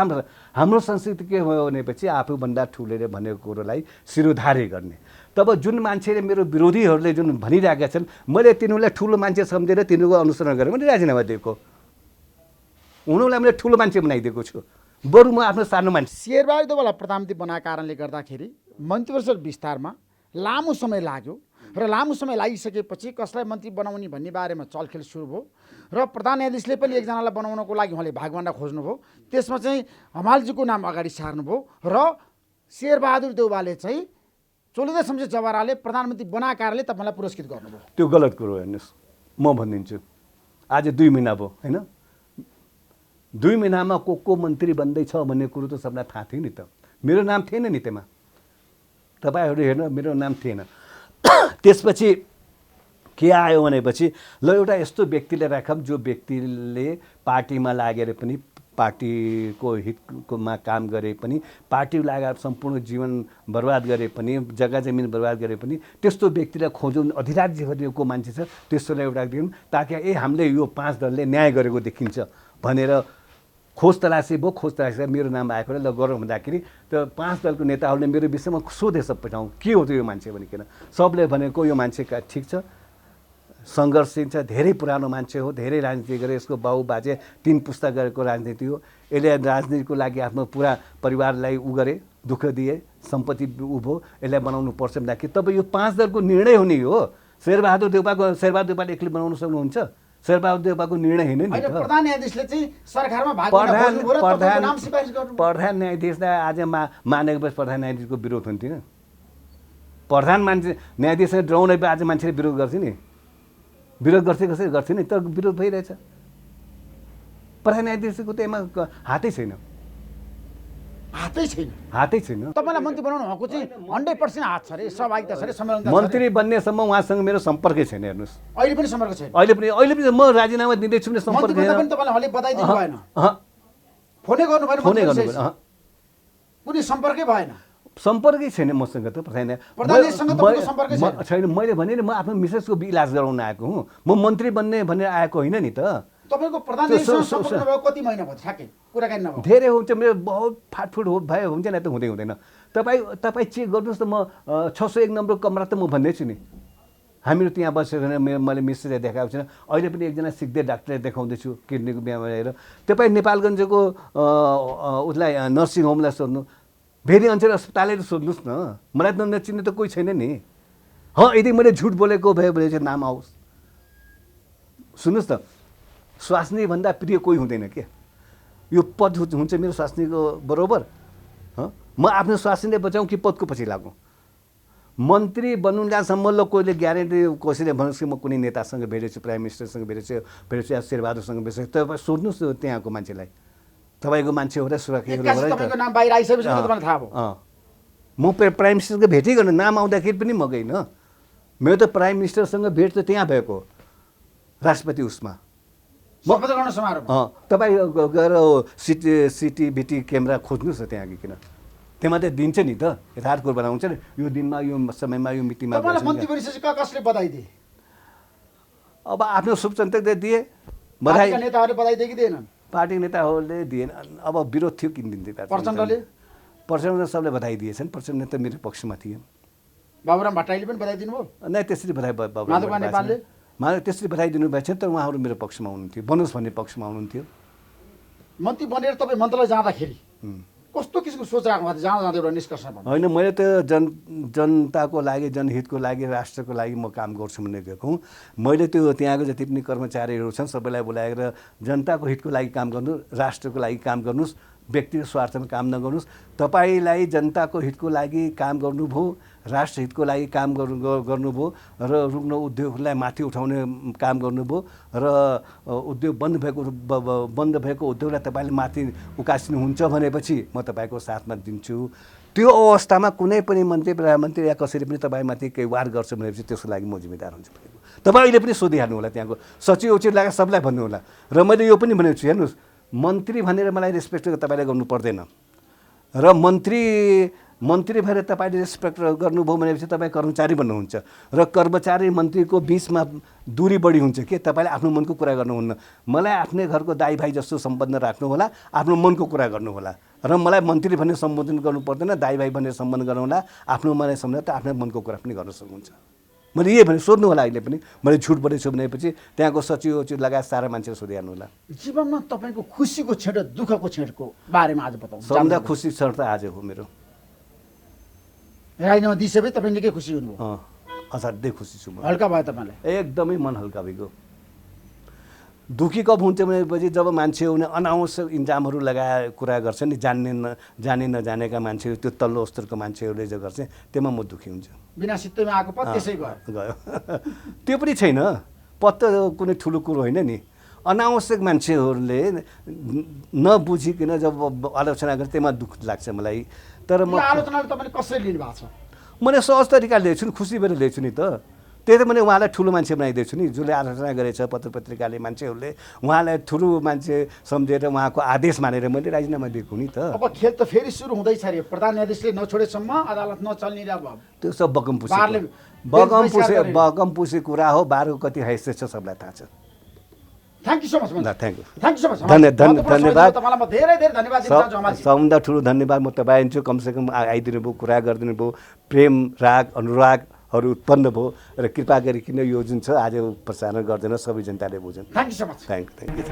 हाम्रो संस्कृति के हो भनेपछि आफूभन्दा ठुलेर भनेको कुरोलाई शिरोधार्य गर्ने। तब जुन मान्छेले मेरो विरोधीहरूले जुन भनिरहेका छन् मैले तिनीहरूलाई ठुलो मान्छे सम्झेर तिनीहरूको अनुसरण गरेर मैले राजीनामा दिएको, उनीहरूलाई मैले ठुलो मान्छे बनाइदिएको छु, बरु म आफ्नो सानो मान्छे। शेरबहादुर देउवालाई प्रधानमन्त्री बनाएको कारणले गर्दाखेरि मन्त्रीपरिषद विस्तारमा लामो समय लाग्यो र लामो समय लागिसकेपछि कसलाई मन्त्री बनाउने भन्ने बारेमा चलखेल सुरु भयो र प्रधान न्यायाधीशले पनि एकजनालाई बनाउनको लागि उहाँले भागभण्डा खोज्नुभयो। त्यसमा चाहिँ हमालजीको नाम अगाडि सार्नुभयो र शेरबहादुर देउवाले चाहिँ चोलिँदै सम्झे जवाहरलालले प्रधानमन्त्री बनाएको कारणले तपाईँलाई पुरस्कृत गर्नुभयो। त्यो गलत कुरो हेर्नुहोस्, म भनिदिन्छु। आज 2 महिना भयो होइन, 2 महिनामा को मन्त्री बन्दैछ भन्ने कुरो त सबलाई थाहा थियो नि त। मेरो नाम थिएन नि त्यहाँ, तपाईँहरू हेर्नु मेरो नाम थिएन। त्यसपछि के आयो भनेपछि ल एउटा यस्तो व्यक्तिलाई राखौँ जो व्यक्तिले पार्टीमा लागेर पनि पार्टीको हितमा काम गरे पनि पार्टी लगाएर सम्पूर्ण जीवन बर्बाद गरे पनि जग्गा जमिन बर्बाद गरे पनि त्यस्तो व्यक्तिलाई खोजौँ, अधिराज्यको मान्छे छ त्यस्तोलाई एउटा दिउँ ताकि हामीले यो 5 दलले न्याय गरेको देखिन्छ भनेर खोज तलासी भयो। खोज तलासी मेरो नाम आएको ल गरौँ भन्दाखेरि त्यो 5 दलको नेताहरूले मेरो विषयमा सोधे सब पठाउँ के हो त यो मान्छे भनिकन। सबले भनेको यो मान्छे ठिक छ, सङ्घर्षशील छ, धेरै पुरानो मान्छे हो, धेरै राजनीति गरे, यसको बाउ बाजे 3 पुस्ता गरेको राजनीति हो, यसले राजनीतिको लागि आफ्नो पुरा परिवारलाई गरे, दुःख दिए, सम्पत्ति उभो, यसलाई बनाउनु पर्छ भन्दाखेरि तब यो 5 दलको निर्णय हुने हो। शेरबहादुर देउवाले एक्लै बनाउन सक्नुहुन्छ? शेरबहादुर देउवाको निर्णय होइन नि त। प्रधान न्यायाधीशले चाहिँ सरकारमा भागभण्डा खोज्नुभयो र तपाईँको नाम सिफारिस गर्नुभयो। प्रधान न्यायाधीशलाई आज मानेको प्रधान न्यायाधीशको विरोध हुन्थेन। प्रधान न्यायाधीशले डराउने आज मान्छेले विरोध गर्छ नि, विरोध गर्थे कसरी गर्थे नि, तर विरोध भइरहेछ। प्रधान न्यायाधीशको त यसमा हातै छैन, हातै छैन। तपाईँलाई मन्त्री बनाउनु भएको चाहिँ 100% हात छ अरे, सहभागिता छ अरे, सम्मेलन मन्त्री बन्नेसम्म उहाँसँग मेरो सम्पर्कै छैन। हेर्नुहोस् अहिले पनि सम्पर्क छैन। अहिले पनि म राजीनामा दिँदैछु भने सम्पर्क छैन। तपाईँलाई हले बताइदिनु भएन, फोनै गर्नु भएन, कुनै सम्पर्कै भएन, सम्पर्कै छैन मसँग त। छैन। मैले भने नि म आफ्नो मिसेसको इलाज गराउन आएको हुँ, म मन्त्री बन्ने भनेर आएको होइन नि त। तपाईँको प्रधानमन्त्रीसँग सम्पर्क नभएको कति महिना भयो ठ्याक्कै कुराकानी नभयो? धेरै हुन्छ, मेरो बहुत फाटफुट भयो, हुन्छ नि त, हुँदै हुँदैन। तपाईँ चेक गर्नुहोस् त, म 601 नम्बर कमरा त म भन्दैछु नि। हामीहरू त्यहाँ बसेर मैले मिस्त्रीलाई देखाएको छैन। अहिले पनि एकजना सिक्दै डाक्टरलाई देखाउँदैछु किडनीको बिमार भएर। तपाईँ नेपालगञ्जको उसलाई नर्सिङ होमलाई सोध्नु, भेरी अञ्चल अस्पतालले सोध्नुहोस् न, मलाई त नचिन्ने त कोही छैन नि। यदि मैले झुट बोलेको भयो भने चाहिँ नाम आओस्। सुन्नुहोस् त, स्वास्नीभन्दा प्रिय कोही हुँदैन क्या। यो पद हुन्छ मेरो स्वास्नीको बरोबर। म आफ्नो स्वास्नीले बचाउँ कि पदको पछि लागौँ? मन्त्री बन्नुन्जेलसम्म ल कोहीले ग्यारेन्टी कसैले भन्नुहोस् कि म कुनै नेतासँग भेटेछु, प्राइम मिनिस्टरसँग भेटेछु या शेरबहादुरसँग भेटेछु, तपाईँ सोध्नुहोस् त्यहाँको मान्छेलाई, तपाईँको मान्छे हो र सुरक्षाहरू हो र नाम बाहिर आइसकेपछि तपाईँलाई थाहा भयो। म प्राइम मिनिस्टरको भेटै गर्नु, नाम आउँदाखेरि पनि म गइनँ। मेरो त प्राइम मिनिस्टरसँग भेट त त्यहाँ भएको राष्ट्रपति उसमा शपथ ग्रहण समारोह। तपाईँ गएर सिटी भिटी क्यामेरा खोज्नुहोस् न त्यहाँ किन त्यहाँ मात्रै दिन्छ नि त, यथार्थ कुरा बनाउँछ नि, यो दिनमा यो समयमा यो मितिमा तपाईँलाई मन्त्री बनिसकेपछि कसले बधाई दिए? अब आफ्नो शुभचिन्तकले दिए बधाई, पार्टीका नेताहरूले बधाई दिए कि दिएनन्? पार्टी नेताहरूले दिएन। अब विरोध थियो किन दिन्थे? प्रचण्डले सबले बधाई दिएछन्। प्रचण्ड त मेरो पक्षमा थिए। बाबुराम भट्टराईले पनि बधाई दिनुभयो? नै त्यसरी बधाई माधव नेपालले त्यसरी बधाई दिनुभएको छ, तर उहाँहरू मेरो पक्षमा हुनुहुन्थ्यो, बनोस् भन्ने पक्षमा हुनुहुन्थ्यो। मन्त्री बनेर तपाईँ मन्त्रालय जाँदाखेरि कस्तो किसिमको सोच राख्नु भएको थियो? जाँदा एउटा निष्कर्ष भन्नु। होइन, मैले त जनताको लागि, जनहितको लागि, राष्ट्रको लागि म काम गर्छु भन्ने गएको हुँ। मैले त्यो त्यहाँको जति पनि कर्मचारीहरू छन् सबैलाई बोलाएर जनताको हितको लागि काम गर्नु, राष्ट्रको लागि काम गर्नुहोस्, व्यक्तिगत स्वार्थमा काम नगर्नुहोस्। तपाईँलाई जनताको हितको लागि काम गर्नुभयो, राष्ट्र हितको लागि काम गर्नुभयो र रुग्न उद्योगलाई माथि उठाउने काम गर्नुभयो र उद्योग बन्द भएको उद्योगलाई तपाईँले माथि उकास्नुहुन्छ भनेपछि म तपाईँको साथमा दिन्छु। त्यो अवस्थामा कुनै पनि मन्त्री, प्रधानमन्त्री या कसैले पनि तपाईँमाथि केही वार गर्छ भनेपछि त्यसको लागि म जिम्मेदार हुन्छु भनेको तपाईँ अहिले पनि सोधिहाल्नु होला। त्यहाँको सचिव उचित लगाएर सबलाई भन्नु होला। र मैले यो पनि भनेको छु, हेर्नुहोस्, मन्त्री भनेर मलाई रेस्पेक्ट तपाईँले गर्नु पर्दैन र मन्त्री भएर तपाईँले रेस्पेक्ट गर्नुभयो भनेपछि तपाईँ कर्मचारी भन्नुहुन्छ र कर्मचारी मन्त्रीको बिचमा दूरी बढी हुन्छ के? तपाईँले आफ्नो मनको कुरा गर्नुहुन्न। मलाई आफ्नै घरको दाइ भाइ जस्तो सम्बन्ध राख्नु होला, आफ्नो मनको कुरा गर्नु होला र मलाई मन्त्री भन्ने सम्बोधन गर्नु पर्दैन, दाइ भाइ भन्ने सम्बन्ध गर्नु होला। आफ्नो मलाई सम्बन्ध त आफ्नो मनको कुरा पनि गर्न सक्नुहुन्छ। मैले यही भने सोध्नु होला। अहिले पनि मैले झुट बोलेछु भनेपछि त्यहाँको सचिव लगायत सारा मान्छेले सोधिहाल्नु होला। जीवनमा तपाईँको खुसीको क्षण र दुःखको क्षणको बारेमा आज बताउनु। सबभन्दा खुसी क्षण त आज हो मेरो। राजीनामा दिइसकेपछि तपाईँ निकै खुसी हुनुभयो? असाध्यै खुसी छु म। हल्का भयो तपाईँलाई? एकदमै मन हल्का भएको। दुःखी कब हुन्छ भनेपछि जब मान्छेहरूले अनावश्यक इन्जामहरू लगाएर कुरा गर्छ नि, जाने नजानेका मान्छेहरू, त्यो तल्लो स्तरको मान्छेहरूले जो गर्छ त्यसमा म दुःखी हुन्छ। बिना सित्तैमा आएको पद त्यसै गयो। त्यो पनि छैन, पद त कुनै ठुलो कुरो होइन नि। अनावश्यक मान्छेहरूले नबुझिकन जब आलोचना गर्छ त्यसमा दुःख लाग्छ मलाई। तर म आलोचनाले तपाईँले कसरी लिनु भएको छ? मैले सहज तरिकाले ल्याउँछु नि, खुसी भएर ल्याउँछु नि त। त्यही त मैले उहाँलाई ठुलो मान्छे बनाइदिएको छु नि। जसले आलोचना गरेछ पत्र पत्रिकाले, मान्छेहरूले उहाँलाई ठुलो मान्छे सम्झेर उहाँको आदेश मानेर मैले राजीनामा दिएको नि त। अब खेल त फेरि सुरु हुँदैछ अरे। प्रधान न्यायाधीशले नछोडेसम्म अदालत नचल्ने र त्यो सब बगमपुसे कुरा हो। बारको कति हैसियत छ सबलाई थाहा छ। Thank you so much. Thank you so much. धन्यवाद। तपाईँलाई म धेरै धन्यवाद दिन चाहन्छु। सबभन्दा ठुलो धन्यवाद म तपाईँ दिन्छु। कमसेकम आइदिनु भयो, कुरा गरिदिनु भयो, प्रेम राग अनुरागहरू उत्पन्न भयो र कृपा गरिकन यो जुन छ आज प्रसारण गर्दैन, सबै जनताले बुझ्छन्। Thank you so much. Thank you.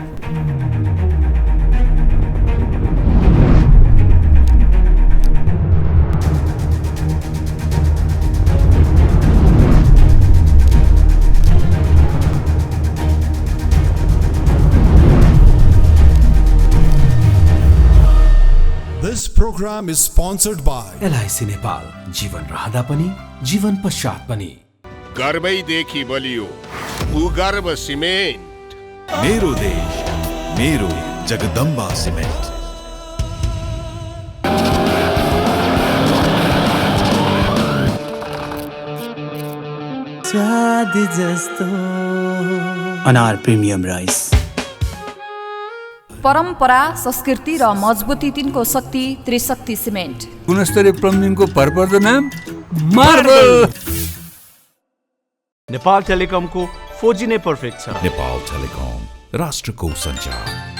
This program is sponsored by LIC Nepal, जीवन रहँदा पनि जीवन पश्चात पनि। गर्वैदेखि बलियो भूगर्भ सिमेन्ट। मेरो देश मेरो जगदम्बा सिमेन्ट। स्वाद जस्तो अनार प्रिमियम राइस। परम्परा, संस्कृति र मजबुती तिनको शक्ति त्रिशक्ति सिमेन्ट। गुणस्तरीय प्लम्बिङको भरपर्दो नाम मार्बल। नेपाल टेलिकमको 4G नै पर्फेक्ट छ। नेपाल टेलिकम, राष्ट्रको सञ्चार।